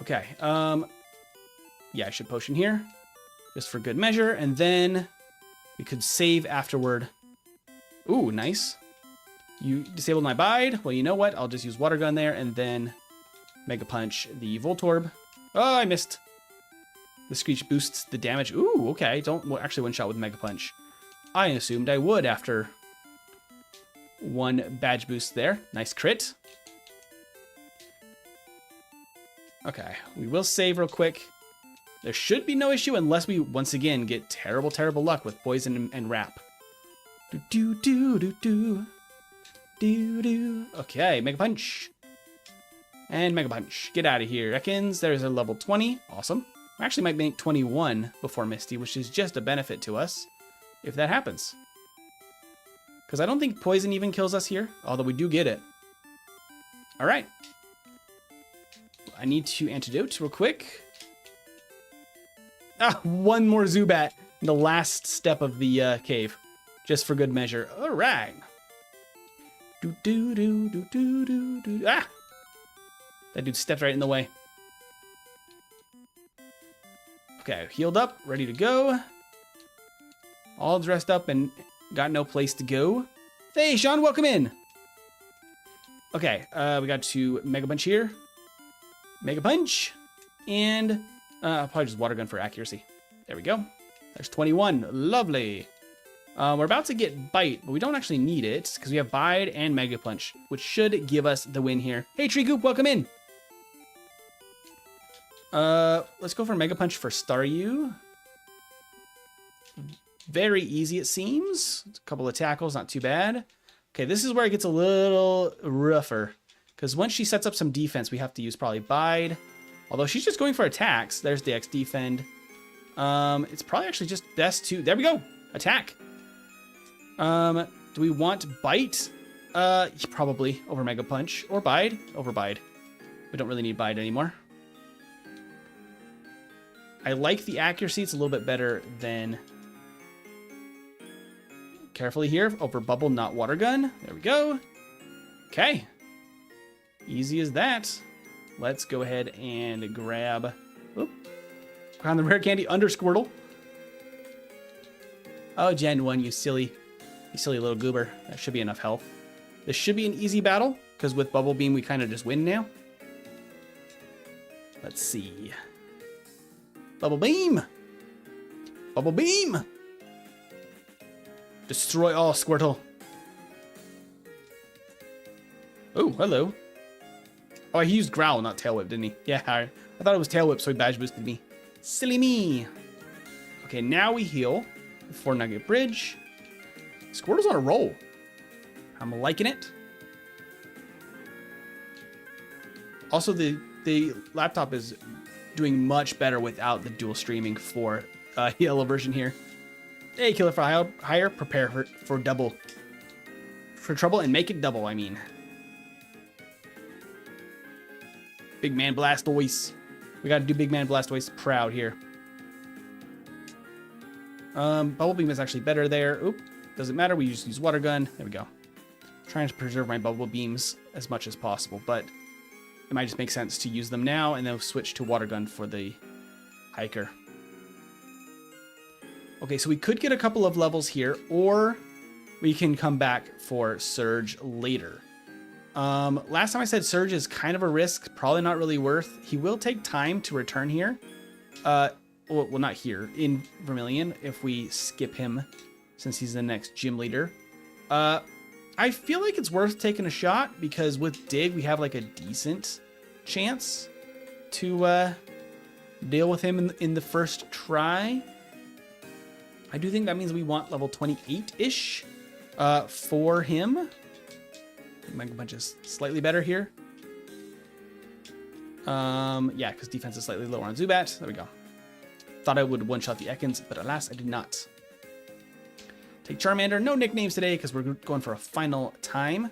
Okay, yeah, I should potion here, just for good measure, and then We could save afterward. Ooh, nice. You disabled my bide. Well, you know what? I'll just use water gun there and then Mega Punch the Voltorb. Oh, I missed. The Screech boosts the damage. Ooh, okay. Don't actually one shot with Mega Punch. I assumed I would after one badge boost there. Nice crit. Okay, we will save real quick. There should be no issue unless we once again get terrible, terrible luck with poison and wrap. Do do do do do do. Okay, Mega Punch. And Mega Punch. Get out of here, Ekans. There's a level 20. Awesome. We actually might make 21 before Misty, which is just a benefit to us if that happens. Because I don't think poison even kills us here, although we do get it. All right. I need to antidote real quick. Ah, one more Zubat in the last step of the cave, just for good measure. All right. Do do do do do do do. Ah! That dude stepped right in the way. Okay, healed up, ready to go. All dressed up and got no place to go. Hey, Sean, welcome in. Okay, we got to Mega Punch here. Mega Punch. And I'll probably just Water Gun for accuracy. There we go. There's 21. Lovely. We're about to get Bite, but we don't actually need it because we have Bide and Mega Punch, which should give us the win here. Hey, Tree Goop, welcome in. Let's go for Mega Punch for Staryu. Very easy, it seems. A couple of tackles, not too bad. Okay, this is where it gets a little rougher. Because once she sets up some defense, we have to use probably Bide. Although she's just going for attacks. There's the X defend. It's probably actually just best to... There we go! Attack! Do we want Bite? Probably over Mega Punch. Or Bide? Over Bide. We don't really need Bide anymore. I like the accuracy. It's a little bit better than... Carefully here. Over Bubble, not Water Gun. There we go. Okay. Easy as that. Let's go ahead and grab... Oop. Ground the rare candy under Squirtle. Oh, Gen 1, you silly little goober. That should be enough health. This should be an easy battle, because with Bubble Beam, we kind of just win now. Let's see. Bubble Beam! Bubble Beam! Destroy all, Squirtle. Oh, hello. Oh, he used Growl, not Tail Whip, didn't he? Yeah, I thought it was Tail Whip, so he badge boosted me. Silly me. Okay, now we heal. 4 Nugget Bridge. Squirtle's on a roll. I'm liking it. Also, the laptop is doing much better without the dual streaming for yellow version here. Hey, Killer for Hire, prepare for double. For trouble and make it double, I mean. Big Man Blastoise. We gotta do Big Man Blastoise proud here. Bubble Beam is actually better there. Oop, doesn't matter. We just use Water Gun. There we go. Trying to preserve my Bubble Beams as much as possible, but it might just make sense to use them now and then switch to Water Gun for the Hiker. Okay, so we could get a couple of levels here, or we can come back for Surge later. Last time I said Surge is kind of a risk, probably not really worth. He will take time to return here. Well, not here, in Vermilion, if we skip him, since he's the next gym leader. I feel like it's worth taking a shot, because with Dig, we have like a decent chance to deal with him in the first try. I do think that means we want level 28-ish for him. Mega Punch is slightly better here. Yeah, because defense is slightly lower on Zubat. There we go. Thought I would one-shot the Ekans, but alas, I did not. Take Charmander. No nicknames today because we're going for a final time.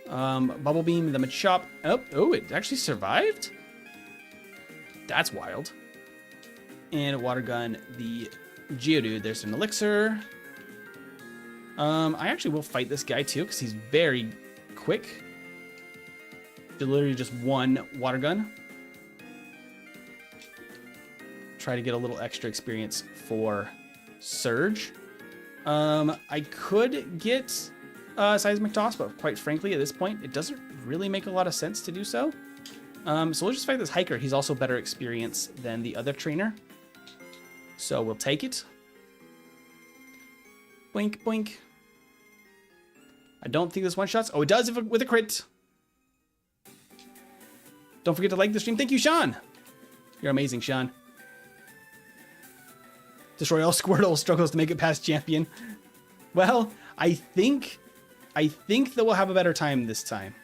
Bubble Beam, the Machop. Oh, it actually survived? That's wild. And Water Gun, the Geodude. There's an Elixir. I actually will fight this guy too because he's very quick. Literally just one Water Gun. try to get a little extra experience for Surge. I could get Seismic Toss, but quite frankly, at this point, it doesn't really make a lot of sense to do so. So we'll just fight this Hiker. He's also better experience than the other trainer. So we'll take it. Boink, boink. I don't think this one-shots. Oh, it does with a crit. Don't forget to like the stream. Thank you, Sean. You're amazing, Sean. Destroy all Squirtle struggles to make it past champion. Well, I think that we'll have a better time this time.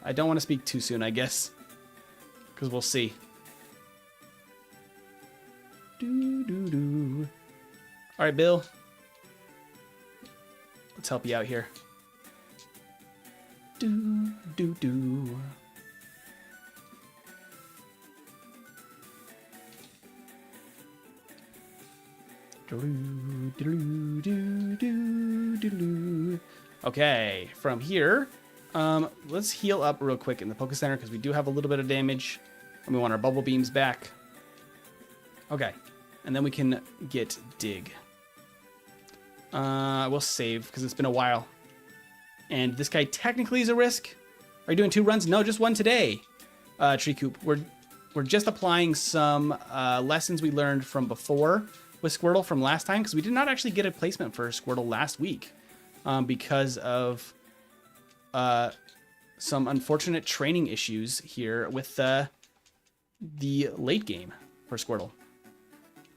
I don't want to speak too soon, I guess. Because we'll see. All right, Bill. Let's help you out here. Okay, from here, let's heal up real quick in the Poke Center because we do have a little bit of damage and we want our bubble beams back. Okay, and then we can get Dig. We'll save because it's been a while. And this guy technically is a risk. Are you doing 2 runs? No, just 1 today. Tree Coop. We're just applying some lessons we learned from before with Squirtle from last time because we did not actually get a placement for Squirtle last week because of some unfortunate training issues here with the late game for Squirtle.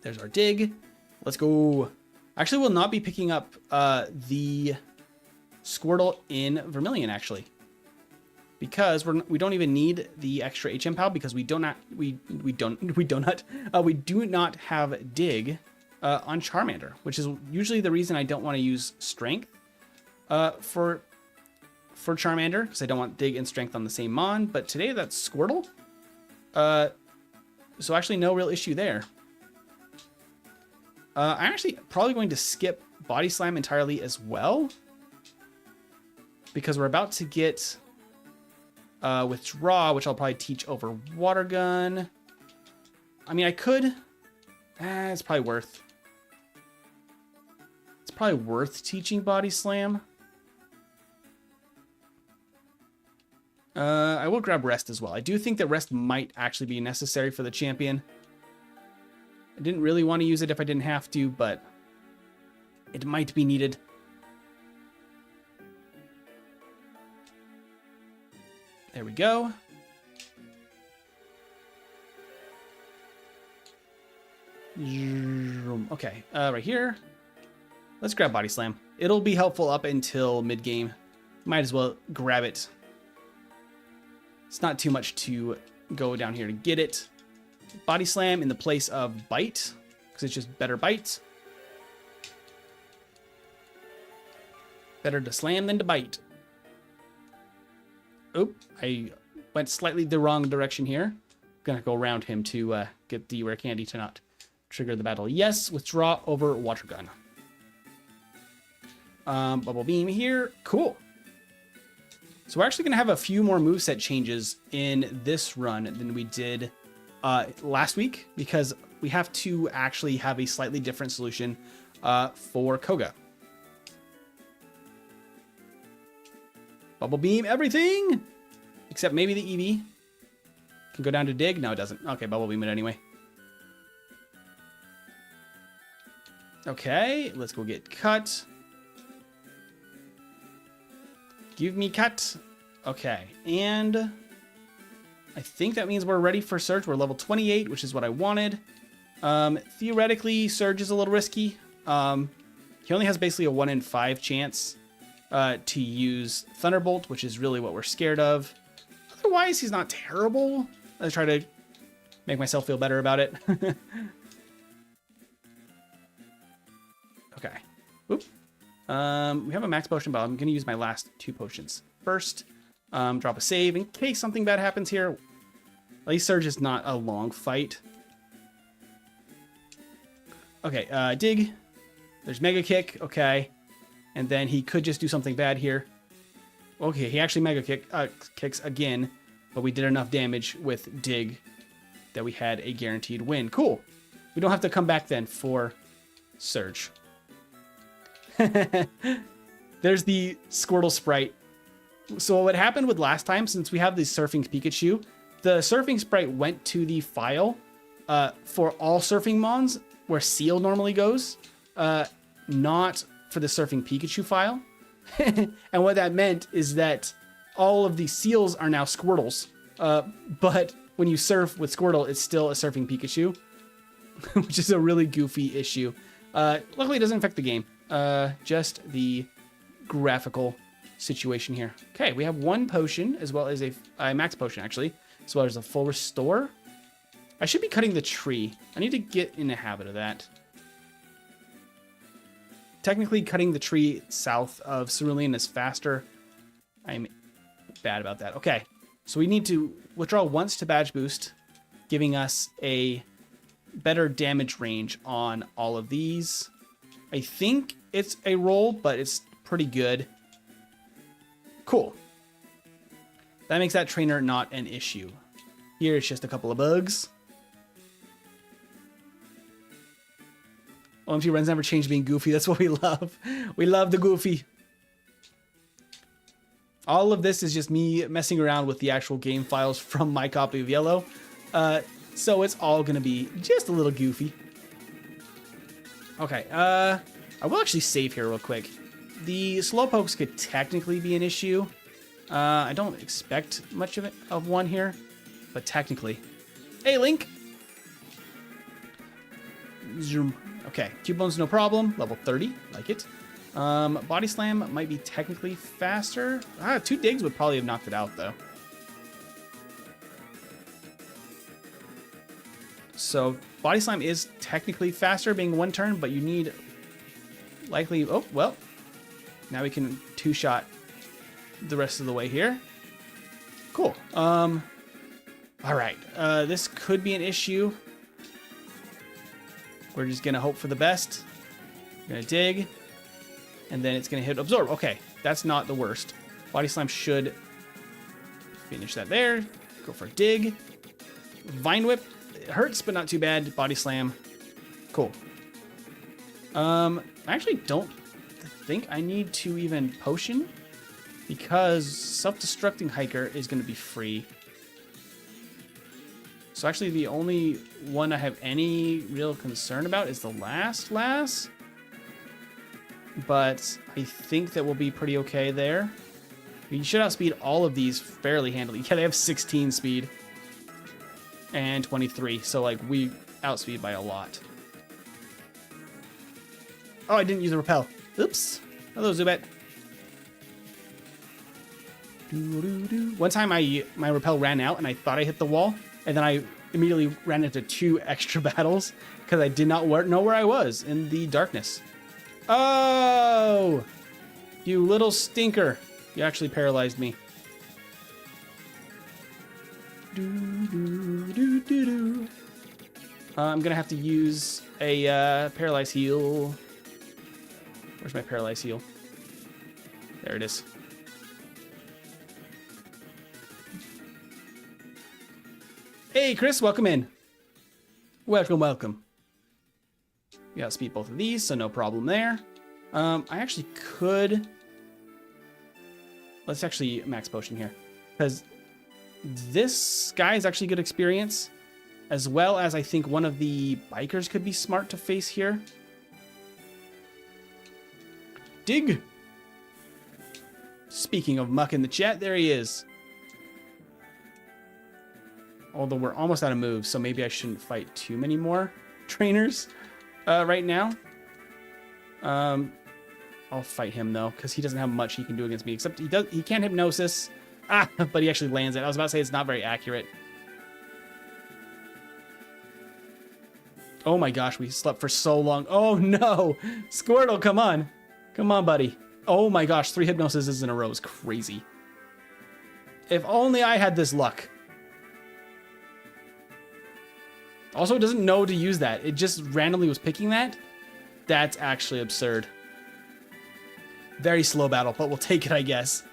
There's our Dig. Let's go. Actually, we'll not be picking up the Squirtle in Vermilion actually, because we don't even need the extra HM POW because we do not have Dig on Charmander, which is usually the reason I don't want to use Strength for Charmander because I don't want Dig and Strength on the same Mon. But today that's Squirtle, so actually no real issue there. I'm actually probably going to skip Body Slam entirely as well because we're about to get Withdraw, which I'll probably teach over Water Gun. I mean, I could. It's probably worth. It's probably worth teaching Body Slam. I will grab Rest as well. I do think that Rest might actually be necessary for the champion. I didn't really want to use it if I didn't have to, but it might be needed. There we go. Okay, right here. Let's grab Body Slam. It'll be helpful up until mid-game. Might as well grab it. It's not too much to go down here to get it. Body Slam in the place of Bite, because it's just better Bite. Better to slam than to bite. Oop, I went slightly the wrong direction here. Gonna go around him to get the rare candy to not trigger the battle. Yes, Withdraw over Water Gun. Bubble Beam here. Cool. So we're actually gonna have a few more moveset changes in this run than we did last week because we have to actually have a slightly different solution for Koga. Bubble Beam everything except maybe the Eevee. Can go down to Dig. No, it doesn't. Okay, Bubble Beam it anyway. Okay, let's go get Cut. Give me Cut. Okay, and I think that means we're ready for Surge. We're level 28, which is what I wanted. Theoretically, Surge is a little risky. He only has basically a 1 in 5 chance to use Thunderbolt, which is really what we're scared of. Otherwise, he's not terrible. I try to make myself feel better about it. Okay. Oop. We have a max potion, but I'm going to use my last 2 potions first. Drop a save in case something bad happens here. At least Surge is not a long fight. Okay, Dig. There's Mega Kick. Okay. And then he could just do something bad here. Okay, he actually Mega kicks again, but we did enough damage with Dig that we had a guaranteed win. Cool. We don't have to come back then for Surge. There's the Squirtle sprite. So what happened with last time, since we have the Surfing Pikachu, the Surfing sprite went to the file for all Surfing Mons, where Seal normally goes, not for the Surfing Pikachu file. And what that meant is that all of the Seals are now Squirtles, but when you surf with Squirtle, it's still a Surfing Pikachu, which is a really goofy issue. Luckily, it doesn't affect the game, just the graphical situation here. Okay, we have one potion, as well as a max potion, actually, as well as a full restore. I should be cutting the tree. I need to get in the habit of that. Technically, cutting the tree south of Cerulean is faster. I'm bad about that. Okay, so we need to withdraw once to badge boost, giving us a better damage range on all of these. I think it's a roll, but it's pretty good. Cool. That makes that trainer not an issue. Here it's just a couple of bugs. OMG, Ren's never changed being goofy. That's what we love. We love the goofy. All of this is just me messing around with the actual game files from my copy of Yellow. So it's all going to be just a little goofy. Okay, I will actually save here real quick. The Slowpokes could technically be an issue. I don't expect much of one here, but technically. Hey, Link! Zoom. Okay, Cubone's no problem. Level 30, like it. Body Slam might be technically faster. 2 digs would probably have knocked it out, though. So Body Slam is technically faster, being 1 turn, but you need likely... Oh, well. Now we can 2-shot the rest of the way here. Cool. All right. This could be an issue. We're just going to hope for the best. We're going to dig. And then it's going to hit Absorb. Okay, that's not the worst. Body Slam should finish that there. Go for Dig. Vine Whip. It hurts, but not too bad. Body Slam. Cool. I actually don't think I need to even Potion, because Self-Destructing Hiker is going to be free. So actually the only one I have any real concern about is the last. But I think that we'll be pretty okay there. You should outspeed all of these fairly handily. Yeah, they have 16 speed. And 23. So, like, we outspeed by a lot. Oh, I didn't use a repel. Oops. Hello, Zubat. One time my repel ran out and I thought I hit the wall. And then I immediately ran into 2 extra battles because I did not know where I was in the darkness. Oh! You little stinker. You actually paralyzed me. I'm going to have to use a Paralyze Heal. Where's my Paralyze Heal? There it is. Hey, Chris, welcome in. Welcome. We outspeed both of these, so no problem there. I actually could... Let's actually max potion here, because this guy is actually good experience, as well as I think one of the bikers could be smart to face here. Dig! Speaking of muck in the chat, there he is. Although we're almost out of moves, so maybe I shouldn't fight too many more trainers right now. I'll fight him though, because he doesn't have much he can do against me, except he can't hypnosis. But he actually lands it. I was about to say it's not very accurate. Oh my gosh, we slept for so long. Oh no! Squirtle, come on. Come on, buddy. Oh my gosh, 3 hypnosises in a row is crazy. If only I had this luck. Also, it doesn't know to use that. It just randomly was picking that. That's actually absurd. Very slow battle, but we'll take it, I guess.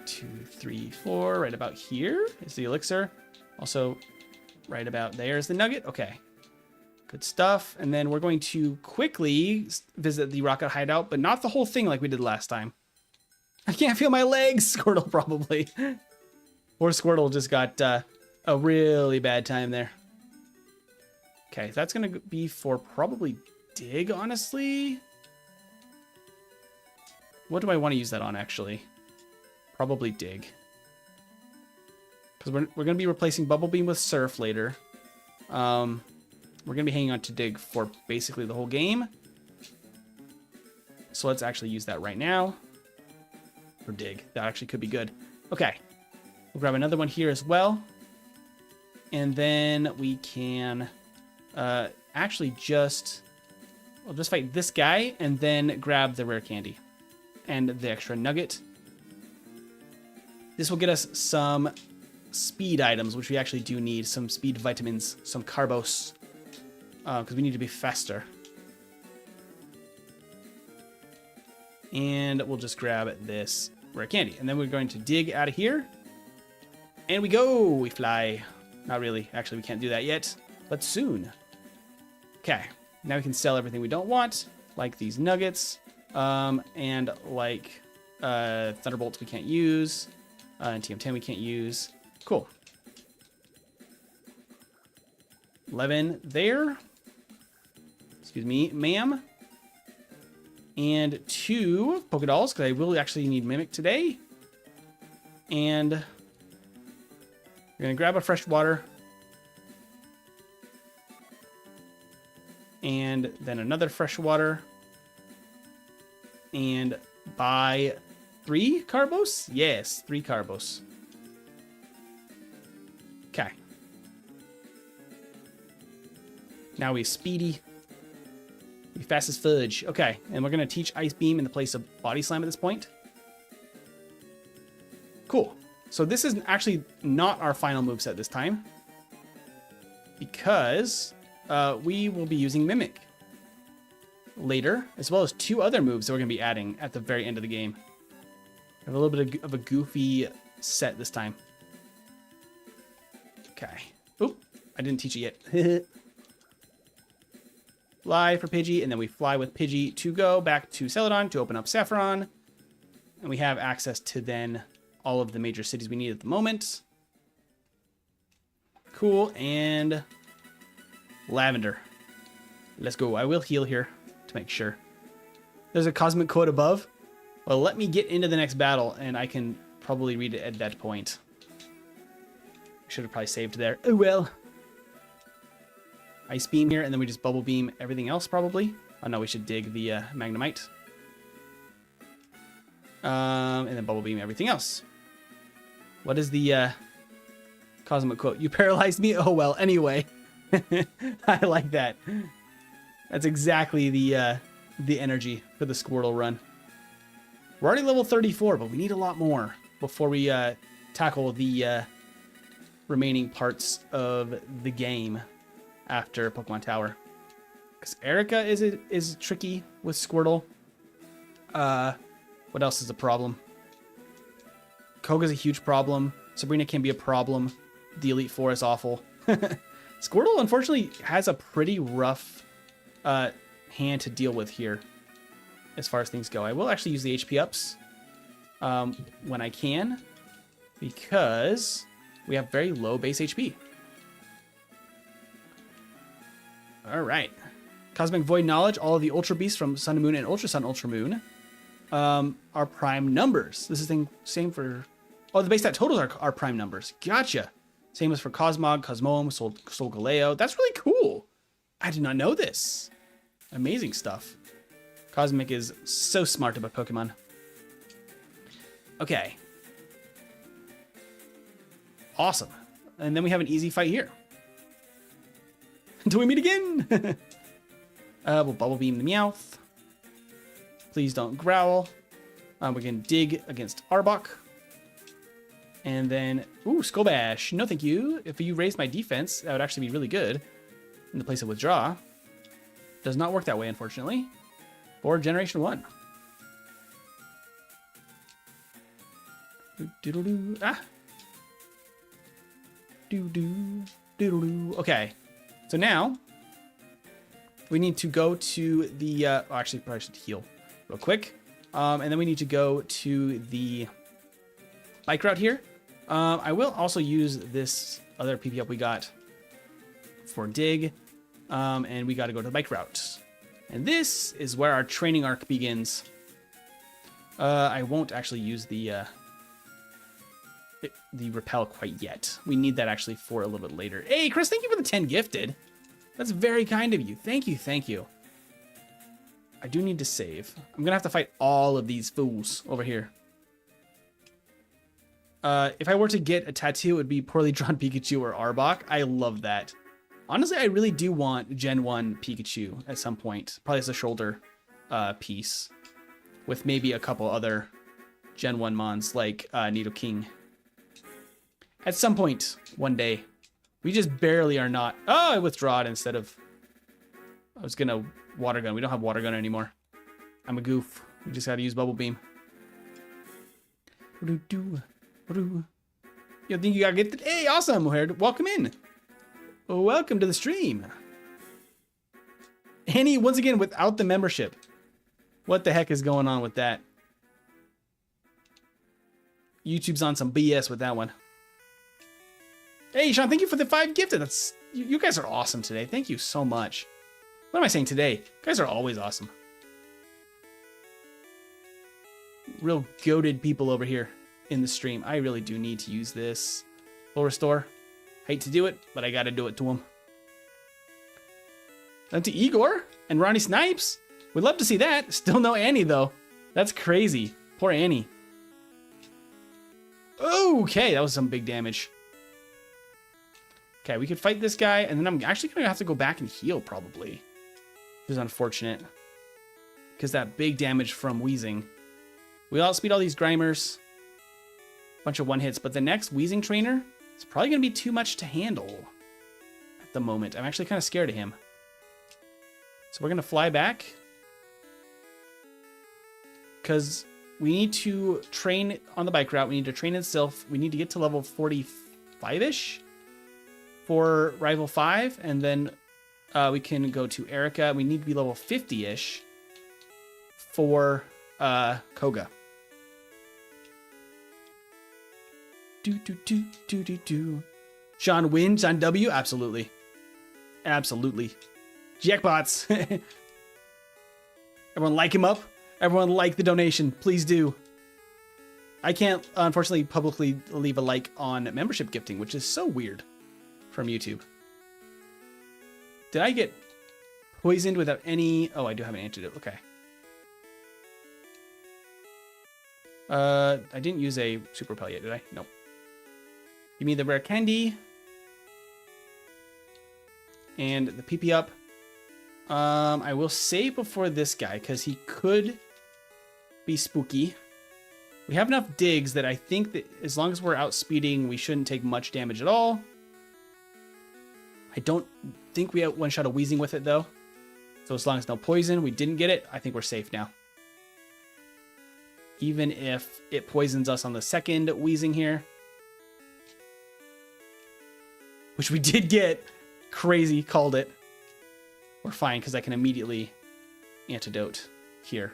2, 3, 4. Right about here is the elixir. Also, right about there is the nugget. Okay. Good stuff. And then we're going to quickly visit the rocket hideout, but not the whole thing like we did last time. I can't feel my legs, Squirtle probably. Poor Squirtle just got a really bad time there. Okay, that's going to be for probably dig, honestly. What do I want to use that on, actually? Probably dig. Because we're going to be replacing Bubble Beam with Surf later. We're going to be hanging on to dig for basically the whole game. So let's actually use that right now. For dig. That actually could be good. Okay. We'll grab another one here as well. And then we can actually we'll just fight this guy and then grab the rare candy and the extra nugget. This will get us some speed items, which we actually do need. Some speed vitamins, some carbos, because we need to be faster. And we'll just grab this rare candy. And then we're going to dig out of here. And we go! We fly. Not really. Actually, we can't do that yet, but soon. Okay. Now we can sell everything we don't want, like these nuggets, and like Thunderbolts we can't use, and TM10 we can't use. Cool. 11 there. Excuse me, ma'am. And 2 Pokédolls, because I will actually need Mimic today. And we're going to grab a fresh water. And then another fresh water. And buy 3 Carbos? Yes, 3 Carbos. Okay. Now we're speedy. Be fast as fudge. Okay, and we're going to teach Ice Beam in the place of Body Slam at this point. Cool. So this is actually not our final moveset this time. Because we will be using Mimic later, as well as 2 other moves that we're going to be adding at the very end of the game. We have a little bit of a goofy set this time. Okay. Oop, I didn't teach it yet. Fly for Pidgey, and then we fly with Pidgey to go back to Celadon to open up Saffron. And we have access to then all of the major cities we need at the moment. Cool, and Lavender. Let's go. I will heal here to make sure. There's a cosmic quote above. Well, let me get into the next battle, and I can probably read it at that point. Should have probably saved there. Oh well. Ice Beam here, and then we just Bubble Beam everything else, probably. Oh no, we should dig the Magnemite. And then Bubble Beam everything else. What is the cosmic quote? You paralyzed me? Oh well, anyway. I like that. That's exactly the energy for the Squirtle run. We're already level 34, but we need a lot more before we tackle the remaining parts of the game after Pokemon Tower. Because Erica is tricky with Squirtle. What else is a problem? Koga's a huge problem. Sabrina can be a problem. The Elite Four is awful. Squirtle, unfortunately, has a pretty rough hand to deal with here as far as things go. I will actually use the HP ups when I can, because we have very low base HP. All right. Cosmic Void Knowledge, all of the Ultra Beasts from Sun and Moon and Ultra Sun, Ultra Moon are prime numbers. This is the same for... Oh, the base stat totals are prime numbers. Gotcha. Same as for Cosmog, Cosmoem, Solgaleo. That's really cool. I did not know this. Amazing stuff. Cosmic is so smart about Pokemon. Okay. Awesome. And then we have an easy fight here. Until we meet again. We'll Bubble Beam the Meowth. Please don't growl. We can dig against Arbok. And then, ooh, Skull Bash. No, thank you. If you raise my defense, that would actually be really good in the place of Withdraw. Does not work that way, unfortunately, for Generation 1. Doodle-doo. Ah. Doo-doo. Doodle-doo. Okay. So now, we need to go to the, actually probably should heal real quick. And then we need to go to the bike route here. I will also use this other PP up we got for dig. And we got to go to the bike route. And this is where our training arc begins. I won't actually use the repel quite yet. We need that actually for a little bit later. Hey, Chris, thank you for the 10 gifted. That's very kind of you. Thank you, thank you. I do need to save. I'm gonna have to fight all of these fools over here. If I were to get a tattoo, it would be poorly drawn Pikachu or Arbok. I love that. Honestly, I really do want Gen 1 Pikachu at some point. Probably as a shoulder piece. With maybe a couple other Gen 1 mons like Nidoking. At some point, one day. We just barely are not. Oh, I withdraw it instead of... I was gonna water gun. We don't have water gun anymore. I'm a goof. We just gotta use bubble beam. You think you gotta get the... Hey, awesome! Welcome in. Welcome to the stream. Annie, once again, without the membership. What the heck is going on with that? YouTube's on some BS with that one. Hey, Sean, thank you for the 5 gifted. That's you guys are awesome today. Thank you so much. What am I saying today? You guys are always awesome. Real goated people over here in the stream. I really do need to use this. Full restore. Hate to do it, but I gotta do it to him. Then to Igor and Ronnie Snipes. We'd love to see that. Still no Annie, though. That's crazy. Poor Annie. Okay, that was some big damage. Okay, we could fight this guy, and then I'm actually going to have to go back and heal, probably. Which is unfortunate. Because that big damage from Wheezing. We outspeed all these Grimers. Bunch of one-hits, but the next Wheezing trainer is probably going to be too much to handle at the moment. I'm actually kind of scared of him. So we're going to fly back. Because we need to train on the bike route. We need to train in Sylph. We need to get to level 45-ish for Rival 5. And then we can go to Erica. We need to be level 50-ish for Koga. Sean wins, Sean W? Absolutely. Absolutely. Jackpots. Everyone like him up. Everyone like the donation. Please do. I can't, unfortunately, publicly leave a like on membership gifting, which is so weird from YouTube. Did I get poisoned without any... Oh, I do have an antidote. Okay. I didn't use a super repel yet, did I? Nope. Give me the rare candy. And the PP up. I will save before this guy, because he could be spooky. We have enough digs that I think that as long as we're outspeeding, we shouldn't take much damage at all. I don't think we have one-shot a Wheezing with it, though. So as long as no poison, we didn't get it, I think we're safe now. Even if it poisons us on the second Wheezing here. Which we did get. Crazy, called it. We're fine, because I can immediately antidote here.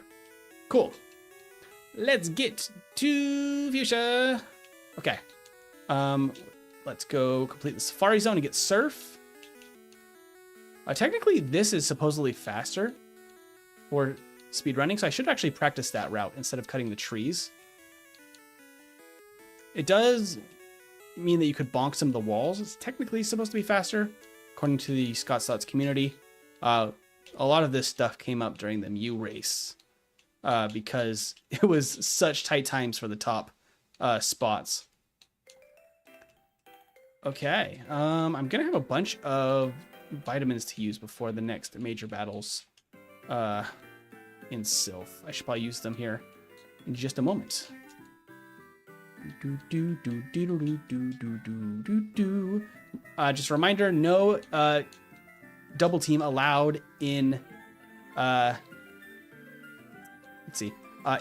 Cool. Let's get to Fuchsia. Okay. Let's go complete the Safari Zone and get Surf. Technically, this is supposedly faster for speedrunning, so I should actually practice that route instead of cutting the trees. It does mean that you could bonk some of the walls. It's technically supposed to be faster, according to the Scott Stotts community. A lot of this stuff came up during the Mew race because it was such tight times for the top spots. Okay, I'm gonna have a bunch of vitamins to use before the next major battles in Sylph. I should probably use them here in just a moment. Just a reminder, no double team allowed in let's see,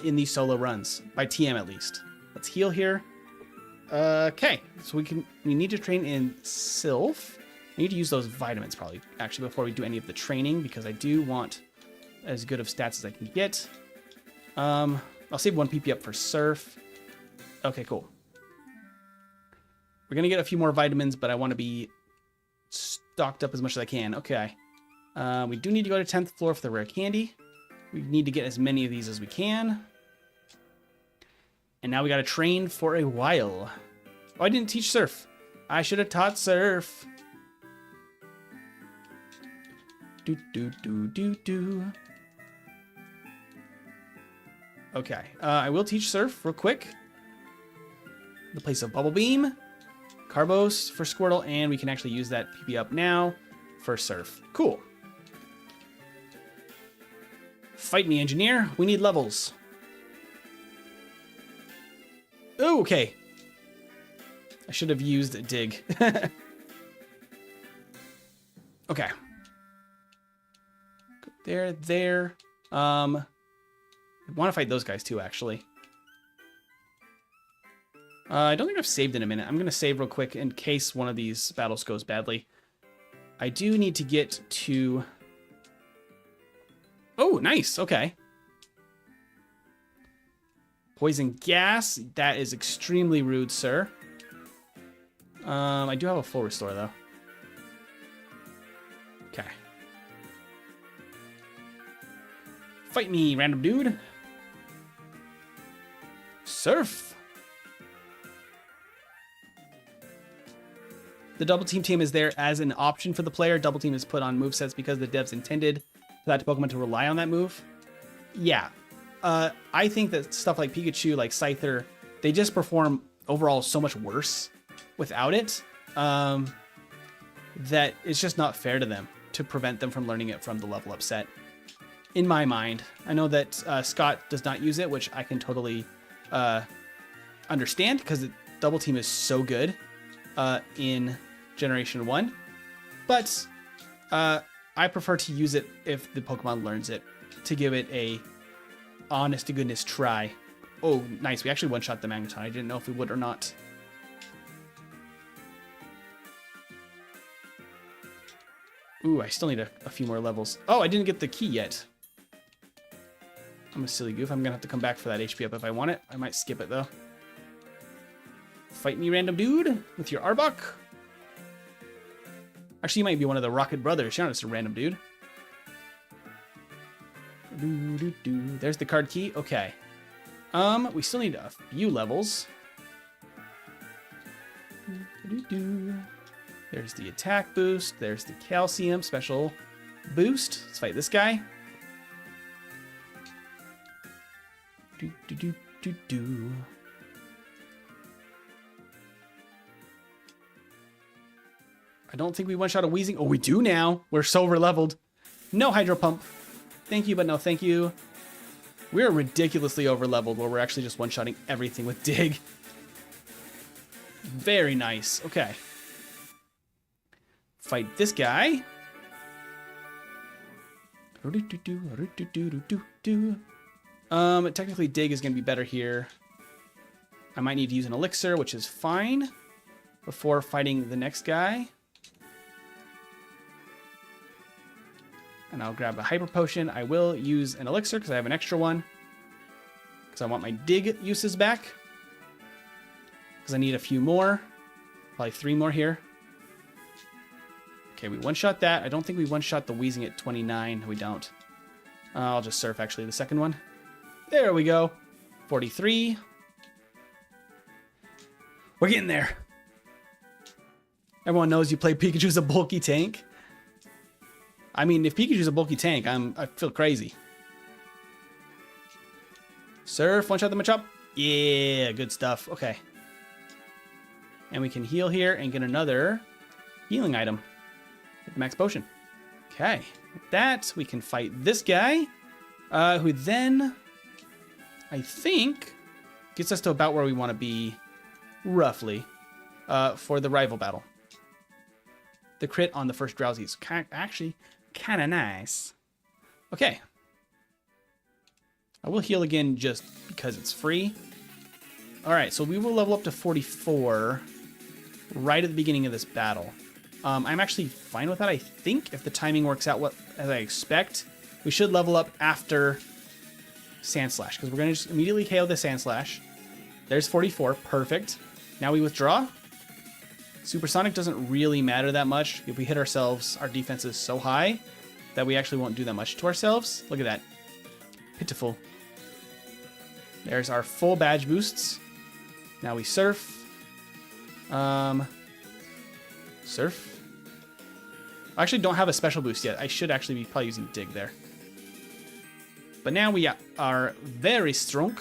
in these solo runs by TM at least. Let's heal here. Okay, so we need to train in Sylph, I need to use those vitamins probably, actually, before we do any of the training, because I do want as good of stats as I can get. I'll save 1 PP up for Surf. Okay, cool. We're going to get a few more vitamins, but I want to be stocked up as much as I can. Okay. We do need to go to 10th floor for the rare candy. We need to get as many of these as we can. And now we got to train for a while. Oh, I didn't teach Surf. I should have taught Surf. Do. Okay, I will teach Surf real quick. The place of Bubble Beam, Carbos for Squirtle, and we can actually use that PP up now for Surf. Cool. Fight me, engineer. We need levels. Oh, okay. I should have used Dig. Okay. There. I want to fight those guys too, actually. I don't think I've saved in a minute. I'm going to save real quick in case one of these battles goes badly. I do need to get to... Oh, nice. Okay. Poison gas. That is extremely rude, sir. I do have a full restore, though. Okay. Fight me, random dude. Surf. The double team is there as an option for the player. Double team is put on movesets because the devs intended for that Pokemon to rely on that move. Yeah. I think that stuff like Pikachu, like Scyther, they just perform overall so much worse without it, that it's just not fair to them to prevent them from learning it from the level up set. In my mind, I know that Scott does not use it, which I can totally understand because double team is so good in Generation 1, but I prefer to use it if the Pokemon learns it, to give it a honest to goodness try. Oh, nice. We actually one-shot the Magneton. I didn't know if we would or not. Ooh, I still need a few more levels. Oh, I didn't get the key yet. I'm a silly goof. I'm going to have to come back for that HP up if I want it. I might skip it, though. Fight me, random dude, with your Arbok. Actually, you might be one of the Rocket Brothers. You're not just a random dude. There's the card key. Okay. We still need a few levels. There's the attack boost. There's the calcium special boost. Let's fight this guy. I don't think we one-shot a Weezing. Oh, we do now. We're so over-leveled. No Hydro Pump. Thank you, but no thank you. We're ridiculously over-leveled where we're actually just one-shotting everything with Dig. Very nice. Okay. Fight this guy. Technically Dig is going to be better here. I might need to use an elixir, which is fine, before fighting the next guy. And I'll grab a Hyper Potion. I will use an elixir because I have an extra one. Because I want my Dig uses back. Because I need a few more. Probably 3 more here. Okay, we one-shot that. I don't think we one-shot the Weezing at 29. We don't. I'll just Surf, actually, the second one. There we go. 43. We're getting there. Everyone knows you play Pikachu as a bulky tank. I mean, if Pikachu's a bulky tank, I feel crazy. Surf, one-shot the Machop. Yeah, good stuff. Okay. And we can heal here and get another healing item. With the Max Potion. Okay. With that, we can fight this guy. Who then, I think, gets us to about where we want to be, roughly, for the rival battle. The crit on the first Drowsy is actually kind of nice. Okay. I will heal again just because it's free. Alright, so we will level up to 44 right at the beginning of this battle. I'm actually fine with that. I think if the timing works out as I expect, we should level up after Sand Slash, because we're going to just immediately KO the Sand Slash. There's 44. Perfect. Now we withdraw. Supersonic doesn't really matter that much. If we hit ourselves, our defense is so high that we actually won't do that much to ourselves. Look at that. Pitiful. There's our full badge boosts. Now we surf. Surf. I actually don't have a special boost yet. I should actually be probably using Dig there. But now we are very strong.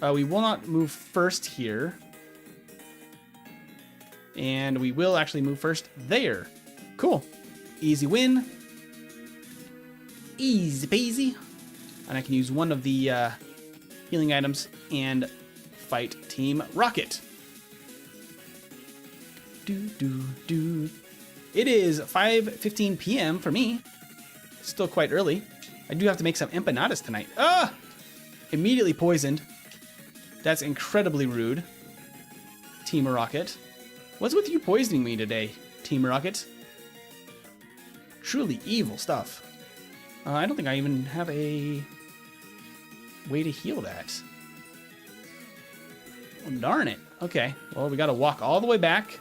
We will not move first here. And we will actually move first there. Cool. Easy win. Easy peasy. And I can use one of the healing items and fight Team Rocket. It is 5:15 p.m. for me. Still quite early. I do have to make some empanadas tonight. Ah! Immediately poisoned. That's incredibly rude. Team Rocket. What's with you poisoning me today, Team Rocket? Truly evil stuff. I don't think I even have a way to heal that. Oh, darn it. Okay, well, we gotta walk all the way back.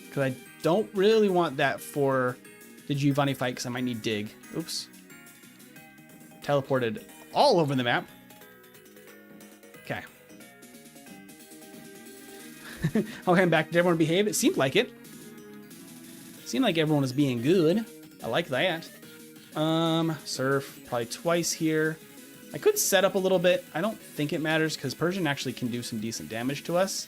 Because I don't really want that for the Giovanni fight, because I might need Dig. Oops. Teleported all over the map. Okay. I'll hand back. Did everyone behave? It seemed like it. Seemed like everyone was being good. I like that. Surf probably twice here. I could set up a little bit. I don't think it matters because Persian actually can do some decent damage to us.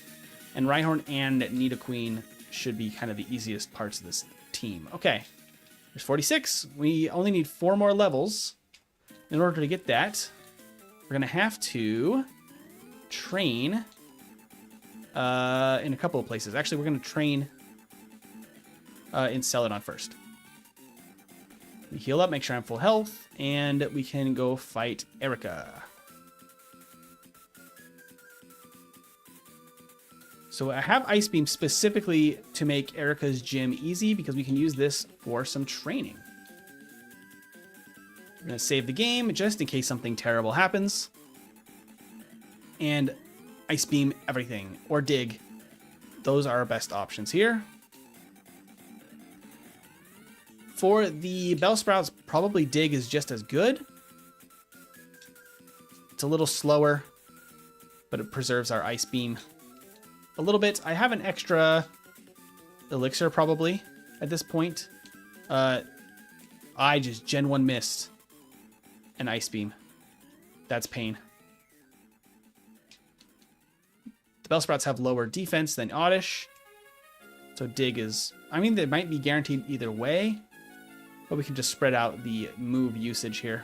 And Rhyhorn and Nidoqueen should be kind of the easiest parts of this team. Okay. There's 46. We only need 4 more levels. In order to get that, we're going to have to train in a couple of places. Actually, we're going to train in Celadon first. We heal up, make sure I'm full health, and we can go fight Erica. So I have Ice Beam specifically to make Erica's gym easy because we can use this for some training. We're going to save the game just in case something terrible happens. And Ice Beam everything, or Dig. Those are our best options here. For the Bellsprouts, probably Dig is just as good. It's a little slower, but it preserves our Ice Beam a little bit. I have an extra elixir probably at this point. I just Gen 1 missed an Ice Beam. That's pain. The Bellsprouts have lower defense than Oddish. So Dig is... I mean, they might be guaranteed either way. But we can just spread out the move usage here.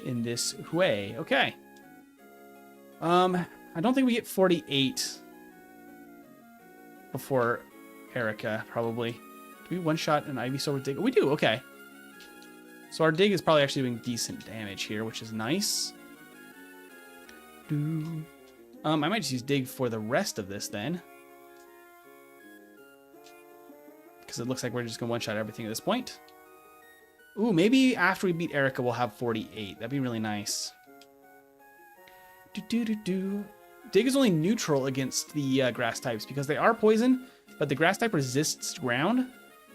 In this way. Okay. I don't think we get 48 before Erica, probably. Do we one-shot an Ivysaur with Dig? We do, okay. So our Dig is probably actually doing decent damage here, which is nice. I might just use Dig for the rest of this then. Because it looks like we're just going to one-shot everything at this point. Ooh, maybe after we beat Erica, we'll have 48. That'd be really nice. Dig is only neutral against the grass types because they are poison, but the grass type resists ground,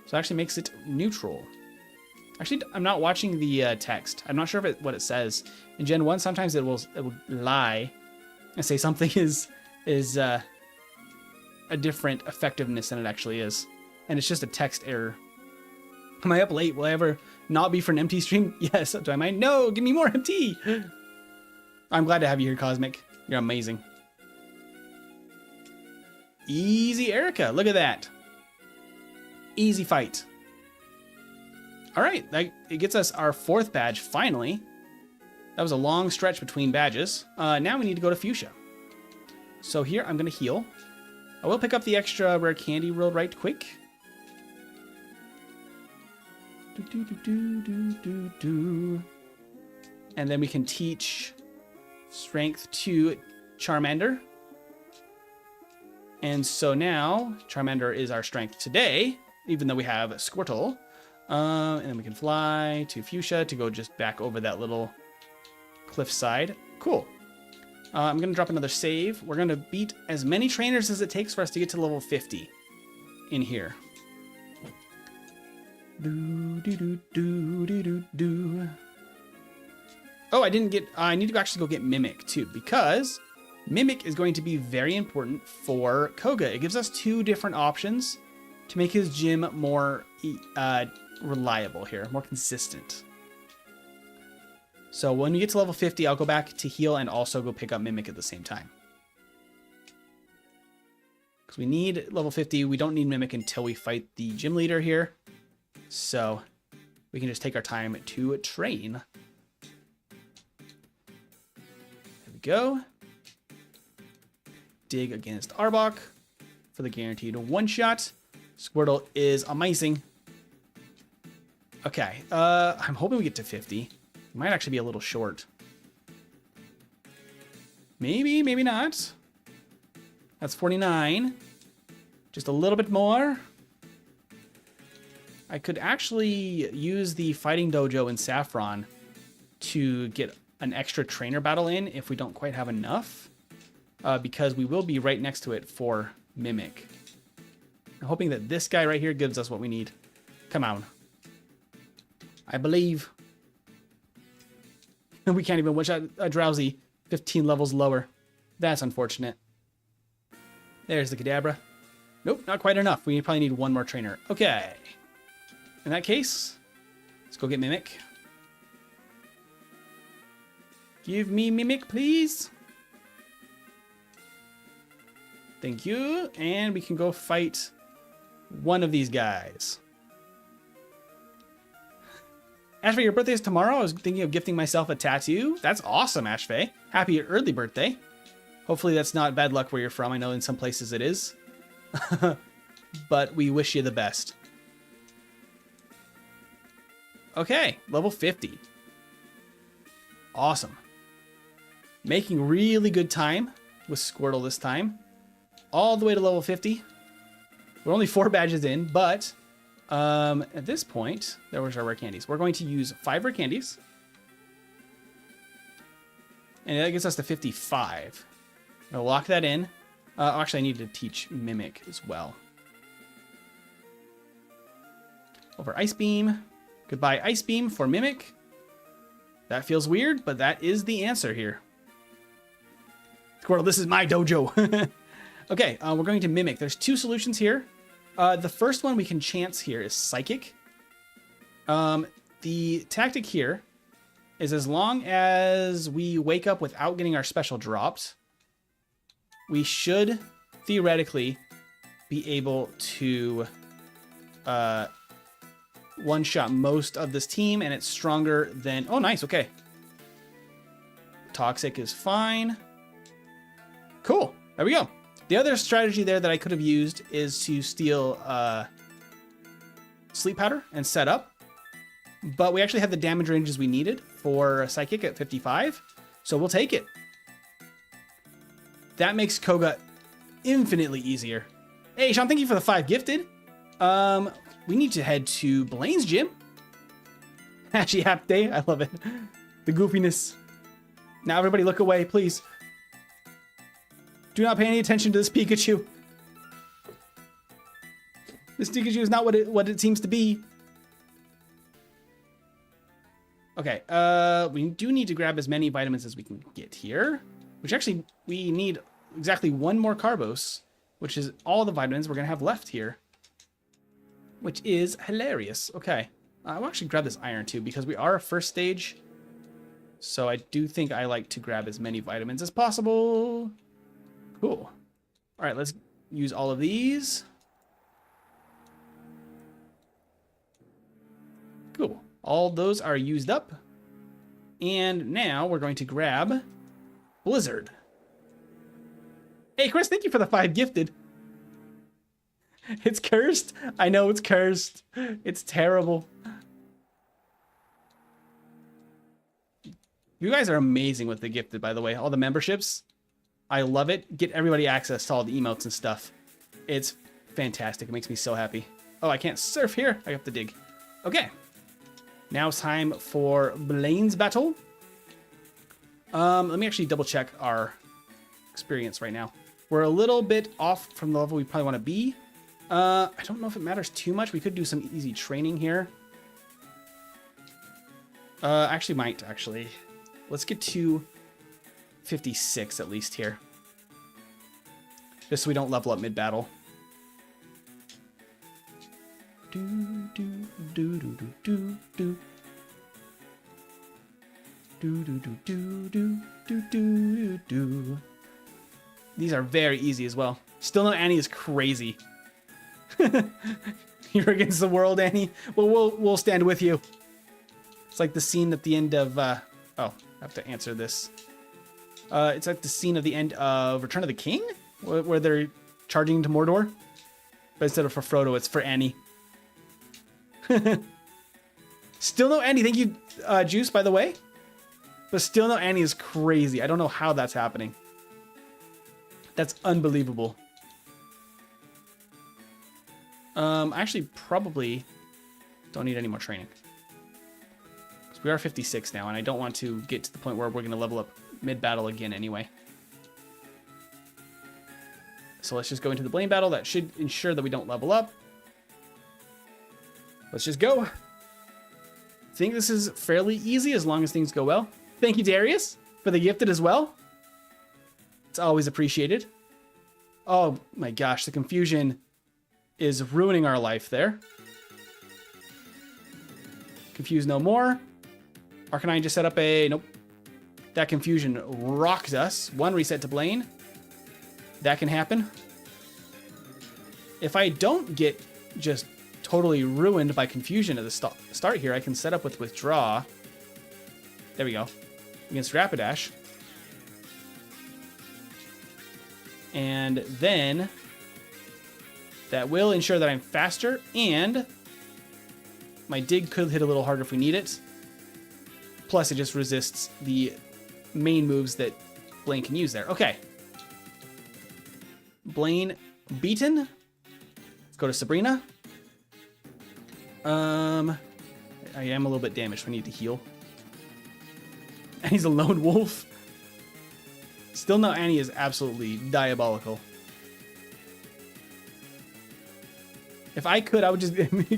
so it actually makes it neutral. Actually, I'm not watching the text. I'm not sure if what it says. In Gen 1, sometimes it will lie and say something is a different effectiveness than it actually is. And it's just a text error. Am I up late? Will I ever not be for an MT stream? Yes. Do I mind? No, give me more MT. I'm glad to have you here, Cosmic. You're amazing. Easy Erica. Look at that. Easy fight. All right. It gets us our 4th badge, finally. That was a long stretch between badges. Now we need to go to Fuchsia. So here, I'm going to heal. I will pick up the extra rare candy real right quick. And then we can teach strength to Charmander. And so now Charmander is our strength today, even though we have Squirtle. And then we can fly to Fuchsia to go just back over that little cliffside. Cool. I'm going to drop another save. We're going to beat as many trainers as it takes for us to get to level 50 in here. Oh, I didn't get... I need to actually go get Mimic, too, because Mimic is going to be very important for Koga. It gives us 2 different options to make his gym more reliable here, more consistent. So when we get to level 50, I'll go back to heal and also go pick up Mimic at the same time. Because we need level 50. We don't need Mimic until we fight the gym leader here. So we can just take our time to train. There we go. Dig against Arbok for the guaranteed one-shot. Squirtle is amazing. Okay, I'm hoping we get to 50. Might actually be a little short. Maybe, maybe not. That's 49. Just a little bit more. I could actually use the Fighting Dojo in Saffron to get an extra trainer battle in if we don't quite have enough. Because we will be right next to it for Mimic. I'm hoping that this guy right here gives us what we need. Come on. I believe. We can't even one-shot a Drowsy 15 levels lower. That's unfortunate. There's the Kadabra. Nope, not quite enough. We probably need one more trainer. Okay. In that case, let's go get Mimic. Give me Mimic, please. Thank you. And we can go fight one of these guys. Ashfae, your birthday is tomorrow. I was thinking of gifting myself a tattoo. That's awesome, Ashfae. Happy early birthday. Hopefully that's not bad luck where you're from. I know in some places it is. But we wish you the best. Okay, level 50. Awesome. Making really good time with Squirtle this time. All the way to level 50. We're only 4 badges in, but... at this point, there was our rare candies. We're going to use 5 rare candies. And that gets us to 55. I'm going to lock that in. Actually, I need to teach Mimic as well. Over Ice Beam. Goodbye, Ice Beam for Mimic. That feels weird, but that is the answer here. Squirtle, this is my dojo. Okay, we're going to Mimic. There's 2 solutions here. The first one we can chance here is Psychic. The tactic here is as long as we wake up without getting our special dropped, we should theoretically be able to one-shot most of this team, and it's stronger than... Oh, nice, okay. Toxic is fine. Cool, there we go. The other strategy there that I could have used is to steal Sleep Powder and set up. But we actually had the damage ranges we needed for Psychic at 55. So we'll take it. That makes Koga infinitely easier. Hey, Sean, thank you for the 5 gifted. We need to head to Blaine's gym. Ashy Hap Day. I love it. The goofiness. Now everybody look away, please. Do not pay any attention to this Pikachu. This Pikachu is not what it seems to be. Okay, we do need to grab as many vitamins as we can get here. Which actually, we need exactly 1 more Carbos, which is all the vitamins we're going to have left here. Which is hilarious. Okay, I'll actually grab this iron too, because we are a first stage. So I do think I like to grab as many vitamins as possible. Cool. All right, let's use all of these. Cool. All those are used up. And now we're going to grab Blizzard. Hey, Chris, thank you for the 5 gifted. It's cursed. I know it's cursed. It's terrible. You guys are amazing with the gifted, by the way. All the memberships. I love it. Get everybody access to all the emotes and stuff. It's fantastic. It makes me so happy. Oh, I can't surf here. I have to dig. Okay. Now it's time for Blaine's battle. Let me actually double check our experience right now. We're a little bit off from the level we probably want to be. I don't know if it matters too much. We could do some easy training here. Actually might, actually. Let's get to 56 at least here. Just so we don't level up mid-battle. These are very easy as well. Still know Annie is crazy. You're against the world, Annie. Well, we'll stand with you. It's like the scene at the end of... oh, I have to answer this. It's like the scene of the end of Return of the King, where they're charging into Mordor. But instead of for Frodo, it's for Annie. Still no Annie. Thank you, Juice, by the way. But still no Annie is crazy. I don't know how that's happening. That's unbelievable. I actually probably don't need any more training. Because we are 56 now, and I don't want to get to the point where we're going to level up mid-battle again anyway. So let's just go into the Blaine battle. That should ensure that we don't level up. Let's just go. I think this is fairly easy as long as things go well. Thank you, Darius, for the gifted as well. It's always appreciated. Oh my gosh, the confusion is ruining our life there. Confuse no more. Arcanine just set up a... Nope. That confusion rocked us. One reset to Blaine. That can happen. If I don't get just totally ruined by confusion at the start here, I can set up with withdraw. There we go. Against Rapidash. And then that will ensure that I'm faster, and my dig could hit a little harder if we need it. Plus it just resists the main moves that Blaine can use there. Okay. Blaine beaten. Let's go to Sabrina. I am a little bit damaged. We need to heal. And he's a lone wolf. Still no Annie is absolutely diabolical. If I could, I would just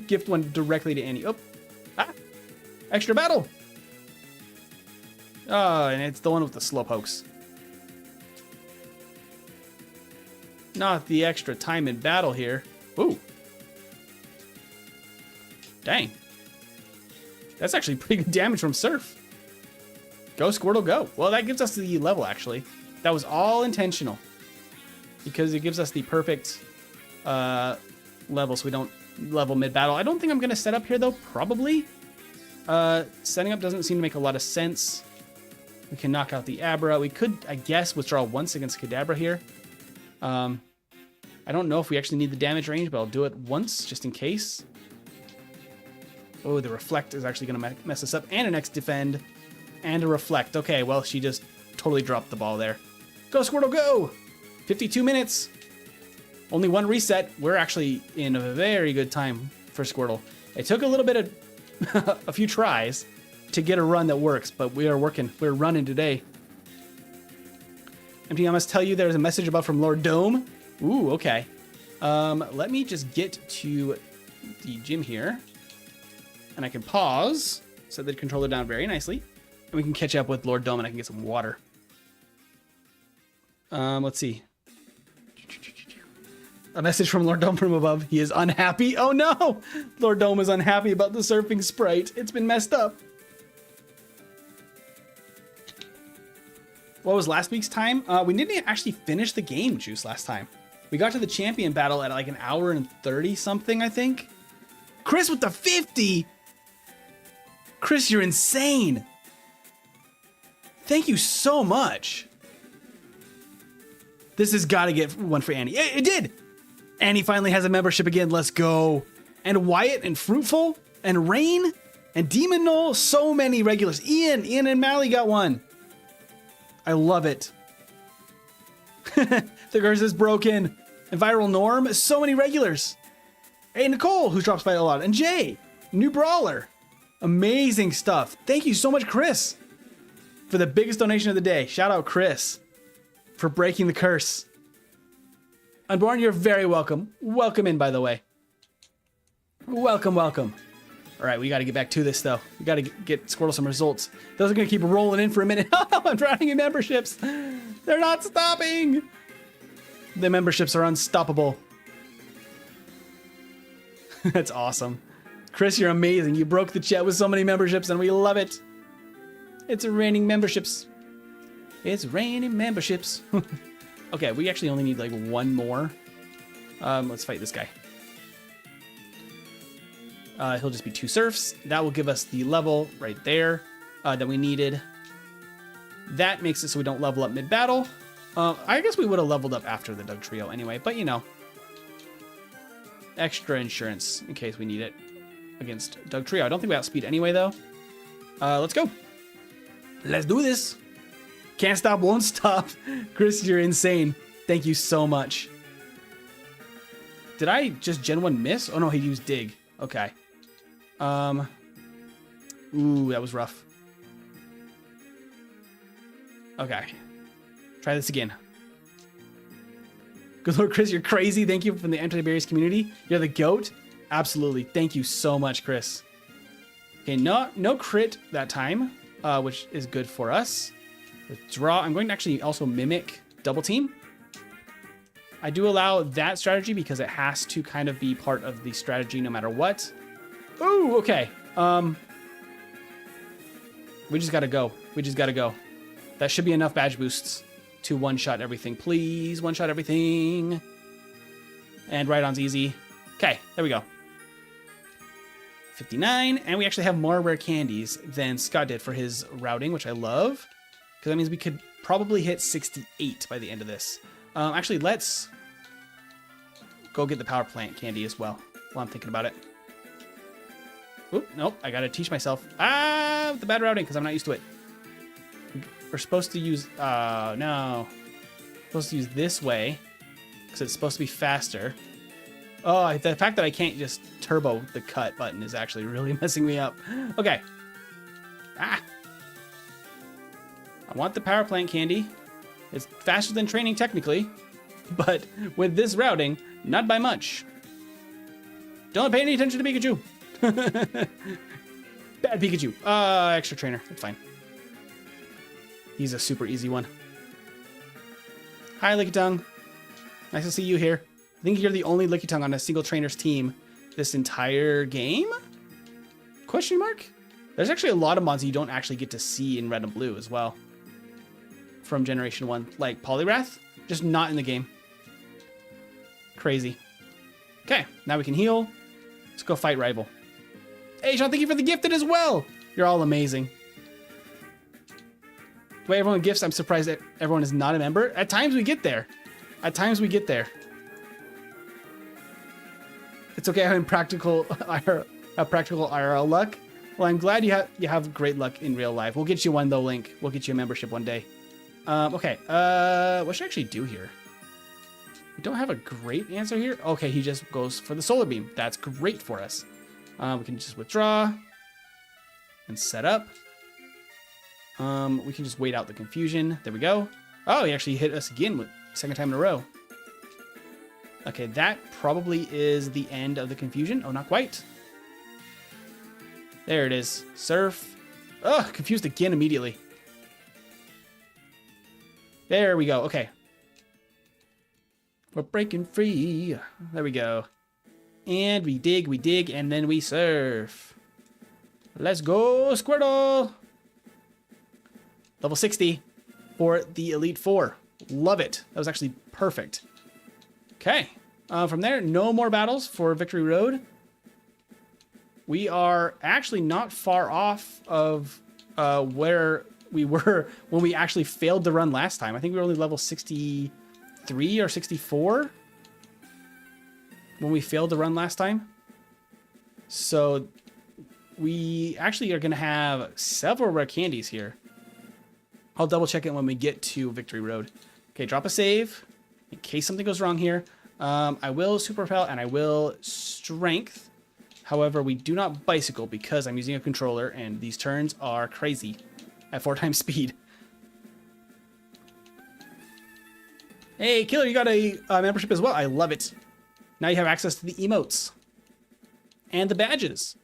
gift one directly to Annie. Oh, ah, extra battle. Oh, and it's the one with the slowpokes. Not the extra time in battle here. Ooh. Dang. That's actually pretty good damage from Surf. Go, Squirtle, go. Well, that gives us the level, actually. That was all intentional. Because it gives us the perfect level so we don't level mid-battle. I don't think I'm going to set up here, though. Probably. Setting up doesn't seem to make a lot of sense. We can knock out the Abra. We could, I guess, withdraw once against Kadabra here. I don't know if we actually need the damage range, but I'll do it once, just in case. Oh, the Reflect is actually going to mess us up. And an X Defend. And a Reflect. Okay, well, she just totally dropped the ball there. Go, Squirtle, go! 52 minutes. Only one reset. We're actually in a very good time for Squirtle. It took a little bit of a few tries to get a run that works, but we are working. We're running today. MT, I must tell you there's a message above from Lord Dome. Ooh, okay. Let me just get to the gym here. And I can pause, set the controller down very nicely. And we can catch up with Lord Dome and I can get some water. Let's see. A message from Lord Dome from above. He is unhappy. Oh no! Lord Dome is unhappy about the surfing sprite. It's been messed up. What was last week's time? We didn't actually finish the game, Juice, last time. We got to the champion battle at like 1 hour and 30 something, I think. Chris with the 50! Chris, you're insane! Thank you so much. This has got to get one for Annie. It did! Annie finally has a membership again. Let's go. And Wyatt and Fruitful and Rain and Demon Knoll. So many regulars. Ian and Mally got one. I love it. The curse is broken. And viral Norm, so many regulars. Hey, Nicole, who drops by a lot. And Jay, new brawler. Amazing stuff. Thank you so much, Chris, for the biggest donation of the day. Shout out, Chris, for breaking the curse. Unborn, you're very welcome. Welcome in, by the way. Welcome, welcome. All right, we got to get back to this, though. We got to get Squirtle some results. Those are going to keep rolling in for a minute. I'm drowning in memberships. They're not stopping. The memberships are unstoppable. That's awesome. Chris, you're amazing. You broke the chat with so many memberships, and we love it. It's raining memberships. It's raining memberships. Okay, we actually only need like one more. Let's fight this guy. He'll just be 2 surfs. That will give us the level right there that we needed. That makes it so we don't level up mid-battle. I guess we would have leveled up after the Doug Trio anyway, but you know. Extra insurance in case we need it against Doug Trio. I don't think we outspeed anyway, though. Let's go. Let's do this. Can't stop, won't stop. Chris, you're insane. Thank you so much. Did I just Gen 1 miss? Oh, no, he used Dig. Okay. Ooh, that was rough. Okay. Try this again. Good Lord, Chris, you're crazy. Thank you from the anti-barriers community. You're the GOAT. Absolutely. Thank you so much, Chris. Okay, no crit that time, which is good for us. Withdraw. I'm going to actually also mimic double team. I do allow that strategy because it has to kind of be part of the strategy no matter what. Ooh, okay. We just gotta go. We just gotta go. That should be enough badge boosts to one-shot everything. Please, one-shot everything. And Ride-on's easy. Okay, there we go. 59, and we actually have more rare candies than Scott did for his routing, which I love. Because that means we could probably hit 68 by the end of this. Actually, let's go get the power plant candy as well while I'm thinking about it. Oop, nope, I gotta teach myself. The bad routing because I'm not used to it. We're supposed to use, no. Supposed to use this way because it's supposed to be faster. Oh, the fact that I can't just turbo the cut button is actually really messing me up. Okay. I want the power plant candy. It's faster than training technically, but with this routing, not by much. Don't pay any attention to Pikachu. Bad Pikachu. Extra trainer. That's fine. He's a super easy one. Hi, Lickitung. Nice to see you here. I think you're the only Lickitung on a single trainer's team this entire game? Question mark? There's actually a lot of mods you don't actually get to see in Red and Blue as well. From Generation 1. Like Poliwrath, just not in the game. Crazy. Okay, now we can heal. Let's go fight Rival. Hey, Sean, thank you for the gifted as well. You're all amazing. The way everyone gifts, I'm surprised that everyone is not a member. At times we get there. At times we get there. It's okay having practical IRL luck. Well, I'm glad you have great luck in real life. We'll get you one though, Link. We'll get you a membership one day. Okay. What should I actually do here? We don't have a great answer here. Okay, he just goes for the solar beam. That's great for us. We can just withdraw and set up. We can just wait out the confusion. There we go. Oh, he actually hit us again with second time in a row. Okay, that probably is the end of the confusion. Oh, not quite. There it is. Surf. Oh, confused again immediately. There we go. Okay. We're breaking free. There we go. And we dig, and then we surf. Let's go, Squirtle! Level 60 for the Elite Four. Love it. That was actually perfect. Okay. From there, no more battles for Victory Road. We are actually not far off of where we were when we actually failed the run last time. I think we were only level 63 or 64 when we failed the run last time. So we actually are going to have several rare candies here. I'll double check it when we get to Victory Road. Okay, drop a save in case something goes wrong here. I will super repel and I will strength. However, we do not bicycle because I'm using a controller and these turns are crazy at 4 times speed. Hey, Killer, you got a membership as well. I love it. Now you have access to the emotes and the badges.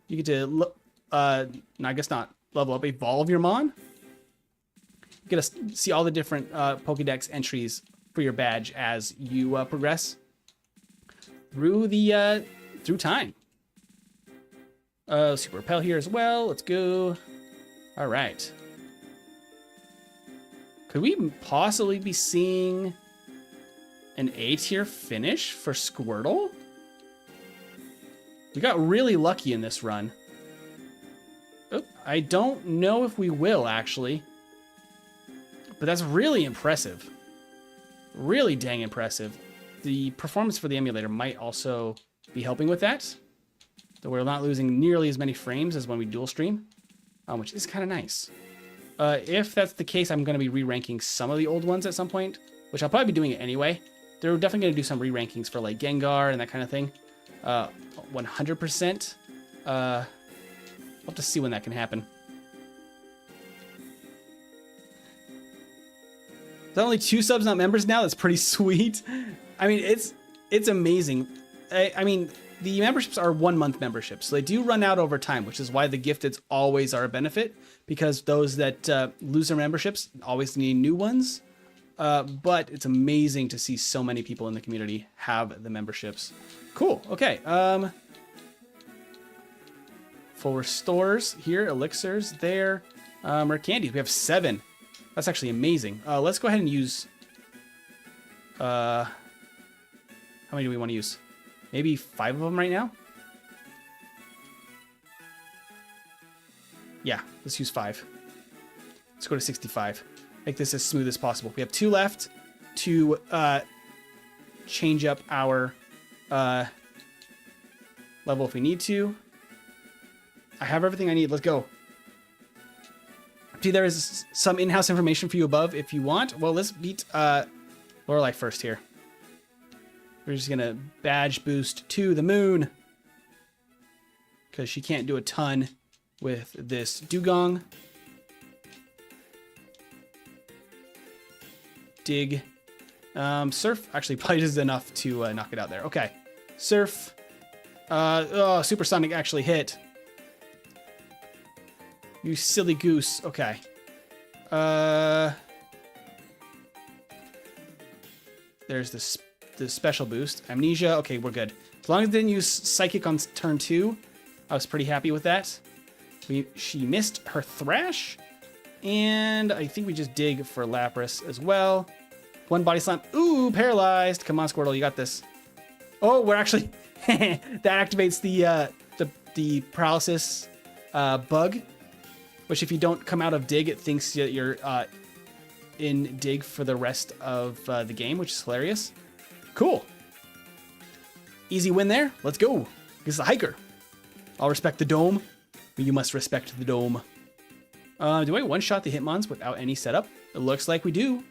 You get to, no, I guess not level up, evolve your Mon. You get to see all the different Pokédex entries for your badge as you progress through the through time. Super repel here as well. Let's go. All right. Could we possibly be seeing an A-tier finish for Squirtle? We got really lucky in this run. Oh, I don't know if we will, actually. But that's really impressive. Really dang impressive. The performance for the emulator might also be helping with that. Though we're not losing nearly as many frames as when we dual stream, which is kind of nice. If that's the case, I'm going to be re-ranking some of the old ones at some point, which I'll probably be doing it anyway. They're definitely going to do some re-rankings for like Gengar and that kind of thing. 100%. I'll have to see when that can happen. There's only 2 subs, not members now. That's pretty sweet. I mean, it's amazing. I mean, the memberships are 1-month memberships, so they do run out over time, which is why the gifteds always are a benefit, because those that lose their memberships always need new ones. But it's amazing to see so many people in the community have the memberships. Cool. Okay. Full restores here, elixirs there, rare candies. We have 7. That's actually amazing. Let's go ahead and use. How many do we want to use? Maybe 5 of them right now? Yeah, let's use 5. Let's go to 65. Make this as smooth as possible. We have 2 left to change up our level if we need to. I have everything I need. Let's go. See, there is some in-house information for you above if you want. Well, let's beat Lorelei first here. We're just gonna badge boost to the moon because she can't do a ton with this dugong. Dig. Surf actually probably is enough to knock it out there. Okay. Surf. Oh, Supersonic actually hit. You silly goose. Okay. There's the special boost. Amnesia. Okay, we're good. As long as it didn't use Psychic on turn 2, I was pretty happy with that. She missed her Thrash. And I think we just dig for Lapras as well. 1 body slam. Ooh, paralyzed. Come on, Squirtle, you got this. Oh, we're actually... that activates the paralysis bug. Which if you don't come out of dig, it thinks that you're in dig for the rest of the game, which is hilarious. Cool. Easy win there. Let's go. This is a hiker. I'll respect the dome. But you must respect the dome. Do I one-shot the Hitmons without any setup? It looks like we do.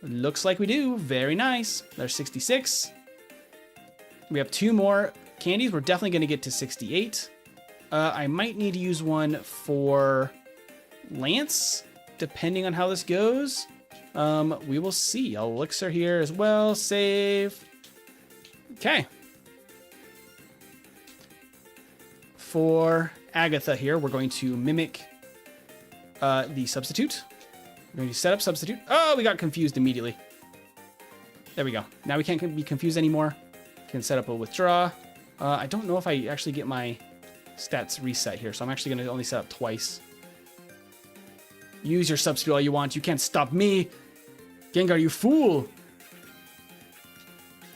Looks like we do. Very nice. There's 66. We have 2 more candies. We're definitely going to get to 68. I might need to use one for Lance, depending on how this goes. We will see. Elixir here as well. Save. Okay. For Agatha here, we're going to mimic the substitute. We're going to set up substitute. Oh, we got confused immediately. There we go. Now we can't be confused anymore. Can set up a withdraw. I don't know if I actually get my stats reset here, so I'm actually going to only set up twice. Use your substitute all you want. You can't stop me. Gengar, you fool.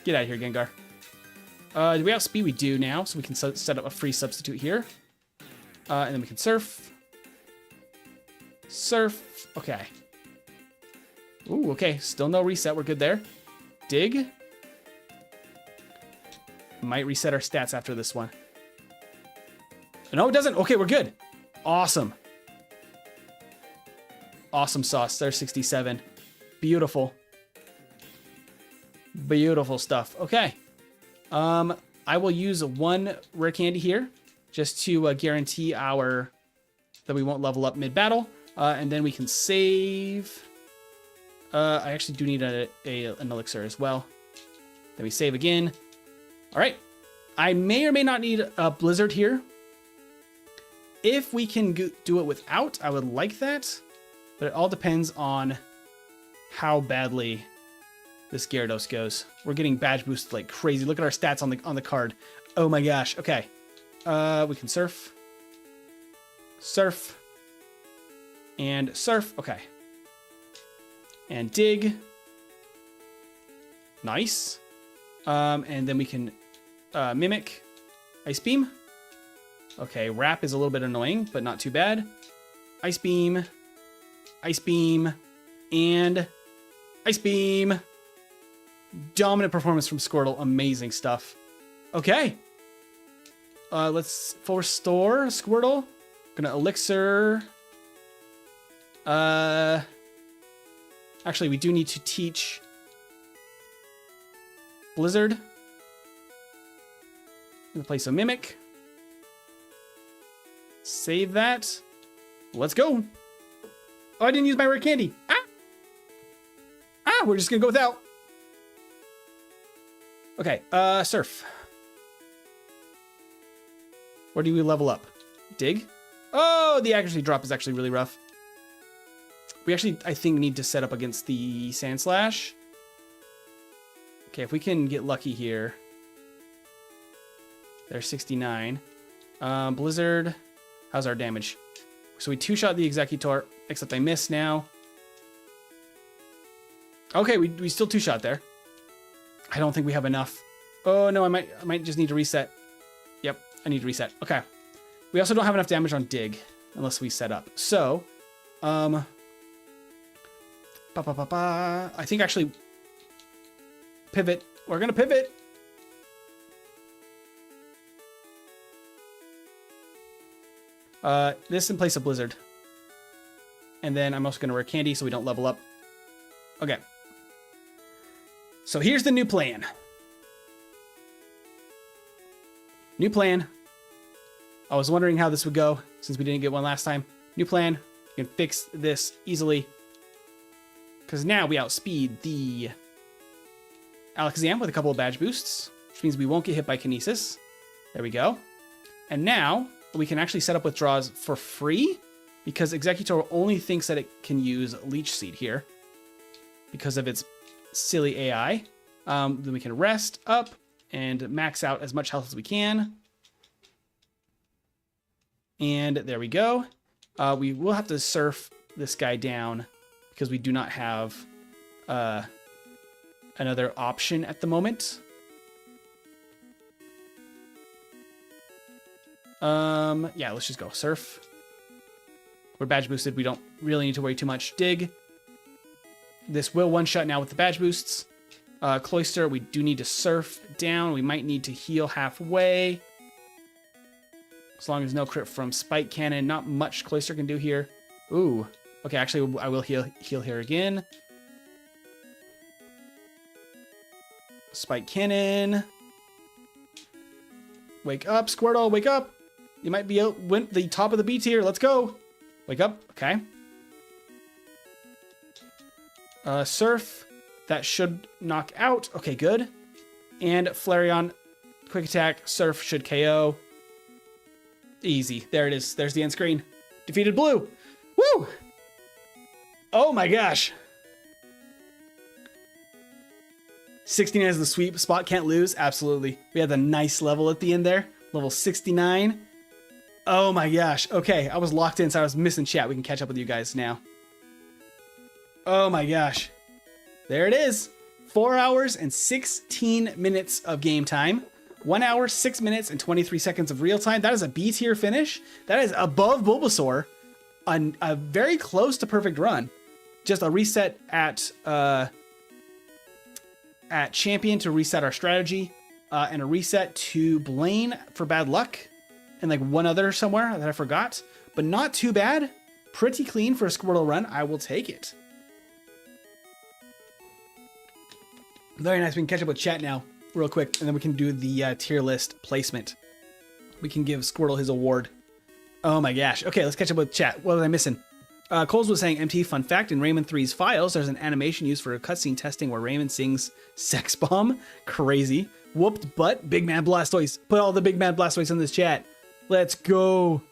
Get out of here, Gengar. Do we have speed? We do now, so we can set up a free substitute here. And then we can surf. Surf. Okay. Ooh, okay. Still no reset. We're good there. Dig. Might reset our stats after this one. No, it doesn't. Okay, we're good. Awesome. Awesome sauce. There's 67. Beautiful. Beautiful stuff. Okay. I will use one rare candy here just to guarantee that we won't level up mid-battle. And then we can save. I actually do need an elixir as well. Then we save again. All right. I may or may not need a blizzard here. If we can do it without, I would like that. But it all depends on how badly this Gyarados goes. We're getting badge boosted like crazy. Look at our stats on the card. Oh my gosh. Okay. We can surf. Surf. And surf. Okay. And dig. Nice. And then we can mimic. Ice beam. Okay, wrap is a little bit annoying, but not too bad. Ice beam. Ice beam. And ice beam. Dominant performance from Squirtle. Amazing stuff. Okay. Let's full restore Squirtle. Gonna elixir. Actually, we do need to teach Blizzard. Gonna play some Mimic. Save that. Let's go. Oh, I didn't use my rare candy. We're just gonna go without. Okay, surf. Where do we level up? Dig? Oh, the accuracy drop is actually really rough. We actually, I think, need to set up against the Sand Slash. Okay, if we can get lucky here. There's 69. Blizzard. How's our damage? So we two-shot the Executor, except I missed now. Okay, we still two-shot there. I don't think we have enough. Oh, no, I might just need to reset. Yep, I need to reset. Okay. We also don't have enough damage on Dig, unless we set up. So, I think actually pivot. We're going to pivot. This in place of Blizzard. And then I'm also going to wear candy so we don't level up. Okay. So here's the new plan. New plan. I was wondering how this would go since we didn't get one last time. New plan. You can fix this easily. Because now we outspeed the Alakazam with a couple of badge boosts, which means we won't get hit by Kinesis. There we go. And now we can actually set up withdraws for free because Executor only thinks that it can use Leech Seed here because of its silly AI. Then we can rest up and max out as much health as we can. And there we go. We will have to surf this guy down because we do not have another option at the moment. Yeah, let's just go surf. We're badge boosted. We don't really need to worry too much. Dig. This will one-shot now with the badge boosts. Cloister, we do need to surf down. We might need to heal halfway. As long as no crit from Spike Cannon. Not much Cloister can do here. Ooh. Okay, actually, I will heal here again. Spike Cannon. Wake up, Squirtle. Wake up. You might be the top of the B tier. Let's go. Wake up. Okay. Surf. That should knock out. Okay, good. And Flareon. Quick attack. Surf should KO. Easy. There it is. There's the end screen. Defeated blue. Woo! Oh my gosh. 69 is the sweep spot. Can't lose. Absolutely. We had a nice level at the end there. Level 69. Oh my gosh. Okay. I was locked in, so I was missing chat. We can catch up with you guys now. Oh my gosh. There it is. 4 hours and 16 minutes of game time. 1 hour, 6 minutes, and 23 seconds of real time. That is a B tier finish. That is above Bulbasaur. A very close to perfect run. Just a reset at champion to reset our strategy, and a reset to Blaine for bad luck, and like one other somewhere that I forgot. But not too bad. Pretty clean for a Squirtle run. I will take it. Very nice. We can catch up with chat now real quick, and then we can do the tier list placement. We can give Squirtle his award. Oh my gosh. Okay, let's catch up with chat. What was I missing? Coles was saying, MT, fun fact, in Rayman 3's files, there's an animation used for a cutscene testing where Rayman sings Sex Bomb. Crazy. Whooped butt, Big Man Blastoise. Put all the Big Man Blastoise in this chat. Let's go.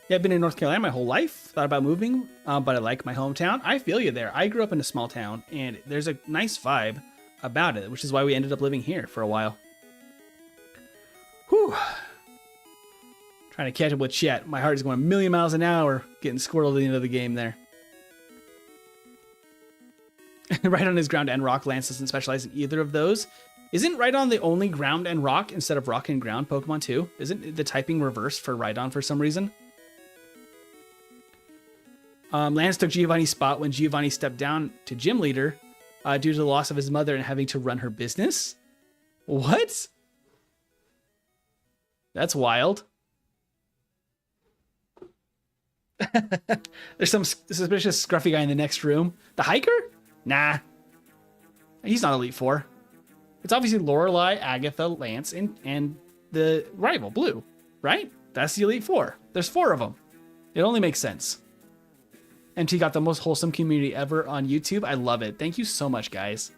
Yeah, I've been in North Carolina my whole life. Thought about moving, but I like my hometown. I feel you there. I grew up in a small town, and there's a nice vibe about it, which is why we ended up living here for a while. Whew. Trying to catch up with chat. My heart is going a million miles an hour getting Squirtle to the end of the game there. Right on his ground and rock. Lance doesn't specialize in either of those. Isn't Rhydon the only ground and rock instead of rock and ground Pokemon too? Isn't the typing reversed for Rhydon for some reason? Lance took Giovanni's spot when Giovanni stepped down to gym leader due to the loss of his mother and having to run her business. What? That's wild. There's some suspicious scruffy guy in the next room. The hiker? Nah. He's not Elite Four. It's obviously Lorelei, Agatha, Lance, and the rival, Blue, right? That's the Elite Four. There's 4 of them. It only makes sense. MT got the most wholesome community ever on YouTube. I love it. Thank you so much, guys.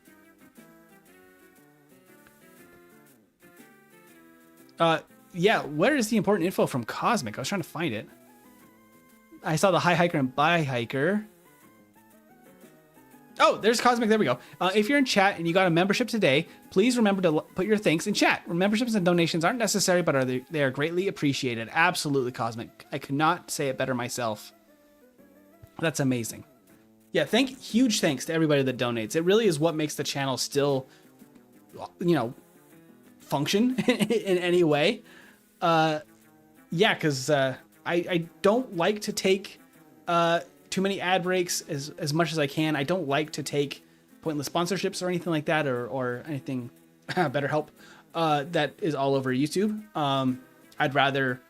Yeah, where is the important info from Cosmic? I was trying to find it. I saw the High Hiker and Bye Hiker. Oh, there's Cosmic. There we go. If you're in chat and you got a membership today, please remember to put your thanks in chat. Memberships and donations aren't necessary, but they are greatly appreciated. Absolutely, Cosmic. I could not say it better myself. That's amazing. Yeah, huge thanks to everybody that donates. It really is what makes the channel still, function in any way. Yeah, because I don't like to take too many ad breaks as much as I can. I don't like to take pointless sponsorships or anything like that, or anything better help that is all over YouTube. I'd rather,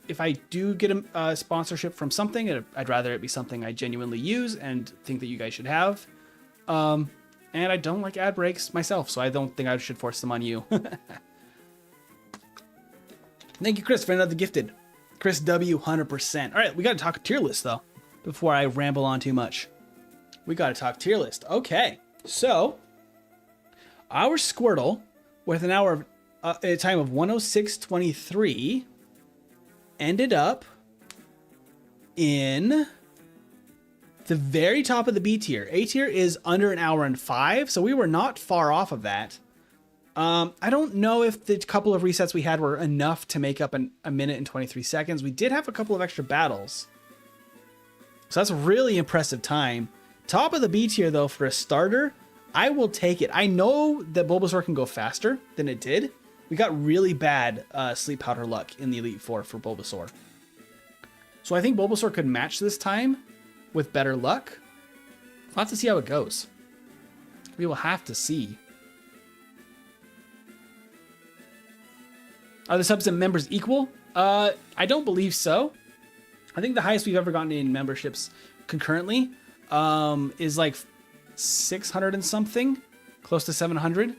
if I do get a sponsorship from something, I'd rather it be something I genuinely use and think that you guys should have. And I don't like ad breaks myself, so I don't think I should force them on you. Thank you, Chris, for another gifted. Chris W, 100%. All right, we got to talk tier list, though, before I ramble on too much. We got to talk tier list. Okay, so our Squirtle, with an hour of a time of 106.23, ended up in the very top of the B tier. A tier is under an hour and 5, so we were not far off of that. I don't know if the couple of resets we had were enough to make up a minute and 23 seconds. We did have a couple of extra battles, so that's a really impressive time. Top of the B tier, though, for a starter, I will take it. I know that Bulbasaur can go faster than it did. We got really bad sleep powder luck in the Elite Four for Bulbasaur. So I think Bulbasaur could match this time with better luck. We'll have to see how it goes. We will have to see. Are the subs and members equal? I don't believe so. I think the highest we've ever gotten in memberships concurrently is like 600 and something, close to 700.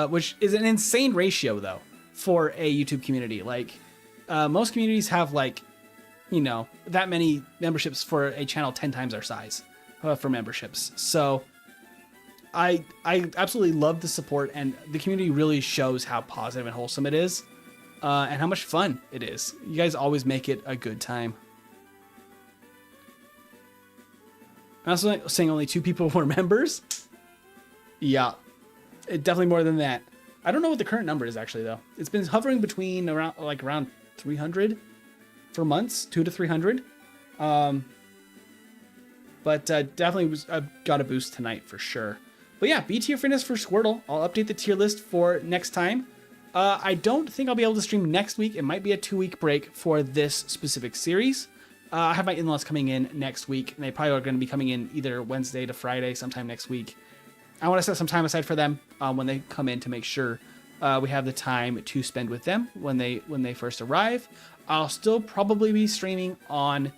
Which is an insane ratio, though, for a YouTube community. Like, most communities have, like, that many memberships for a channel 10 times our size for memberships. So I absolutely love the support, and the community really shows how positive and wholesome it is, and how much fun it is. You guys always make it a good time. I'm also saying only 2 people were members. Yeah. Definitely more than that. I don't know what the current number is, actually, though. It's been hovering between around 300 for months, 200 to 300. But definitely got a boost tonight for sure. But yeah, B tier fitness for Squirtle. I'll update the tier list for next time. I don't think I'll be able to stream next week. It might be a 2-week break for this specific series. I have my in-laws coming in next week, and they probably are going to be coming in either Wednesday to Friday sometime next week. I want to set some time aside for them when they come in to make sure we have the time to spend with them when they first arrive. I'll still probably be streaming on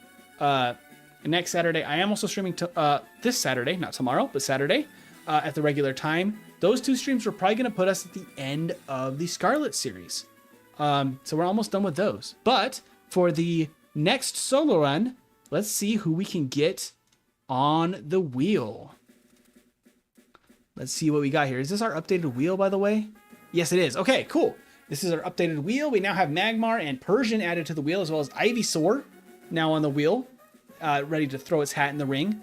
next Saturday. I am also streaming this Saturday, not tomorrow, but Saturday. at the regular time. Those 2 streams were probably going to put us at the end of the Scarlet series. So we're almost done with those. But for the next solo run, let's see who we can get on the wheel. Let's see what we got here. Is this our updated wheel, by the way? Yes, it is. Okay, cool. This is our updated wheel. We now have Magmar and Persian added to the wheel, as well as Ivysaur now on the wheel, ready to throw its hat in the ring.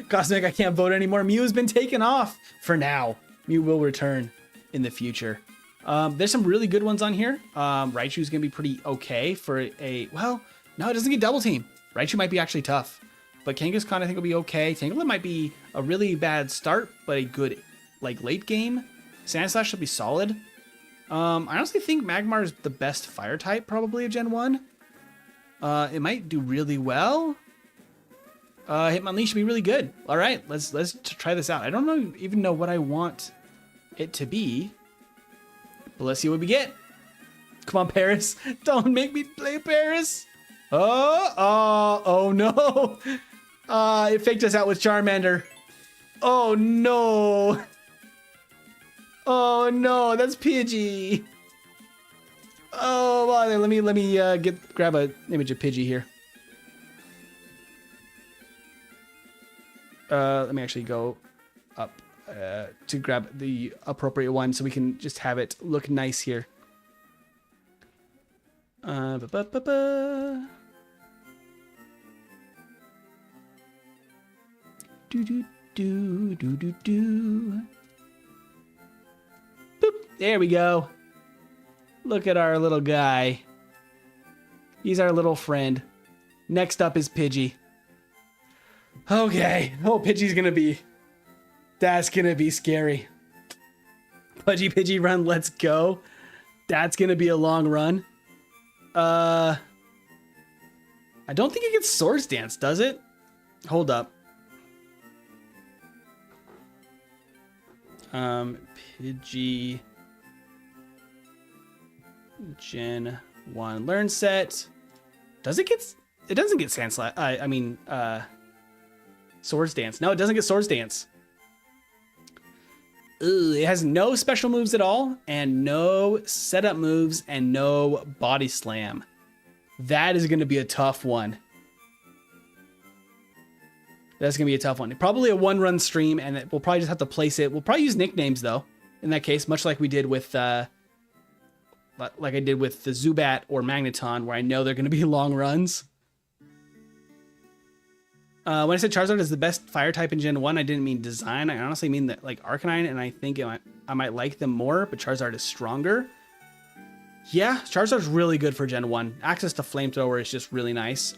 Cosmic, I can't vote anymore. Mew has been taken off for now. Mew will return in the future. There's some really good ones on here. Raichu's going to be pretty okay for a... Well, no, it doesn't get double team. Raichu might be actually tough. But Kangaskhan, I think, will be okay. Tangela might be a really bad start, but a good, like, late game. Sandslash should be solid. I honestly think Magmar is the best fire type, probably, of Gen 1. It might do really well. Hitmonlee should be really good. All right, let's try this out. I don't even know what I want it to be, but let's see what we get. Come on, Paris. Don't make me play Paris. Oh no. It faked us out with Charmander. Oh no. Oh no, that's Pidgey. Oh, well, let me grab an image of Pidgey here. Let me actually go up to grab the appropriate one so we can just have it look nice here. Boop. There we go. Look at our little guy. He's our little friend. Next up is Pidgey. Okay. Oh, Pidgey's gonna be... That's gonna be scary. Pidgey run, let's go. That's gonna be a long run. I don't think it gets Swords Dance, does it? Hold up. Pidgey Gen 1 learn set. Does it get... It doesn't get Sandslash. I mean, Swords Dance. No, it doesn't get Swords Dance. Ugh, it has no special moves at all, and no setup moves, and no body slam. That is going to be a tough one. That's going to be a tough one. Probably a one-run stream, and we'll probably just have to place it. We'll probably use nicknames, though, in that case, much like we did with, like I did with the Zubat or Magneton, where I know they're going to be long runs. When I said Charizard is the best fire type in Gen 1, I didn't mean design. I honestly mean that, like, Arcanine, and I think I might like them more, but Charizard is stronger. Yeah, Charizard's really good for Gen 1. Access to Flamethrower is just really nice.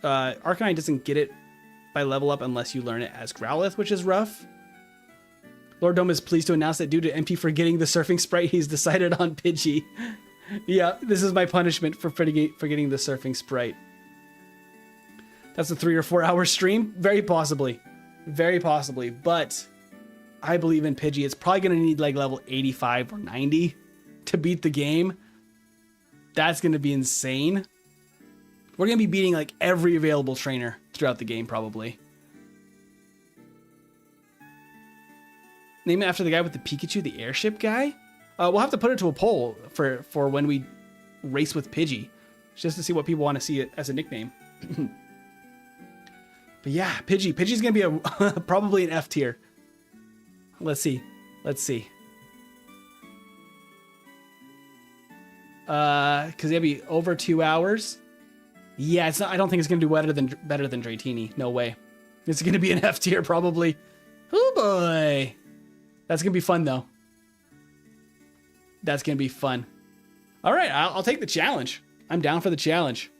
Arcanine doesn't get it by level up unless you learn it as Growlithe, which is rough. Lord Dome is pleased to announce that due to MP forgetting the surfing sprite, he's decided on Pidgey. Yeah, this is my punishment for forgetting the surfing sprite. That's a 3 or 4 hour stream? Very possibly. Very possibly. But I believe in Pidgey. It's probably going to need like level 85 or 90 to beat the game. That's going to be insane. We're going to be beating like every available trainer throughout the game probably. Name it after the guy with the Pikachu, the airship guy? We'll have to put it to a poll for when we race with Pidgey. Just to see what people want to see it as a nickname. But yeah, Pidgey's going to be a probably an F tier. Let's see. Let's see. Because it'll be over 2 hours. Yeah, it's not, I don't think it's going to do better than Dratini. No way. It's going to be an F tier probably. Oh boy. That's going to be fun though. That's going to be fun. All right, I'll take the challenge. I'm down for the challenge.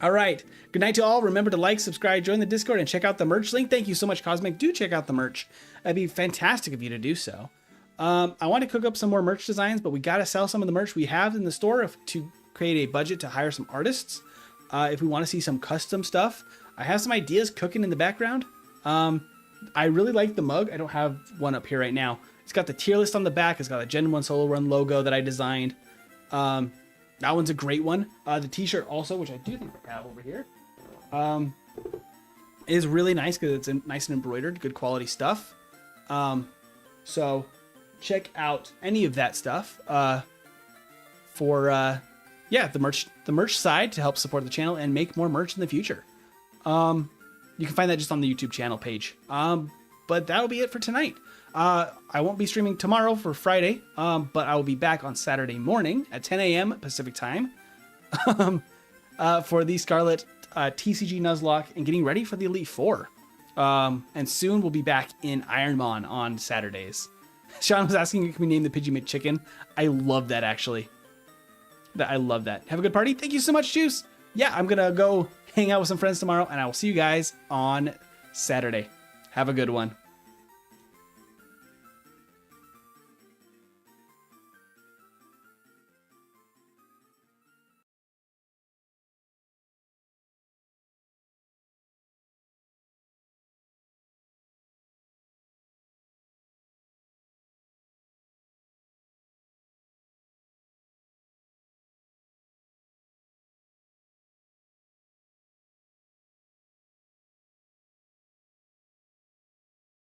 All right. Good night to all. Remember to like, subscribe, join the Discord, and check out the merch link. Thank you so much, Cosmic. Do check out the merch. That'd be fantastic of you to do so. I want to cook up some more merch designs, but we got to sell some of the merch we have in the store to create a budget to hire some artists. If we want to see some custom stuff, I have some ideas cooking in the background. I really like the mug. I don't have one up here right now. It's got the tier list on the back. It's got a Gen 1 Solo Run logo that I designed. That one's a great one. The t-shirt also, which I do think I have over here. It is really nice because it's nice and embroidered, good quality stuff. So check out any of that stuff for the merch side to help support the channel and make more merch in the future. You can find that just on the YouTube channel page. But that'll be it for tonight. I won't be streaming tomorrow for Friday, but I will be back on Saturday morning at 10 a.m. Pacific time for the Scarlet TCG Nuzlocke and getting ready for the Elite Four. And soon we'll be back in Ironmon on Saturdays. Sean was asking, can we name the Pidgey McChicken? I love that, actually. I love that. Have a good party. Thank you so much, Juice. Yeah, I'm going to go hang out with some friends tomorrow, and I will see you guys on Saturday. Have a good one.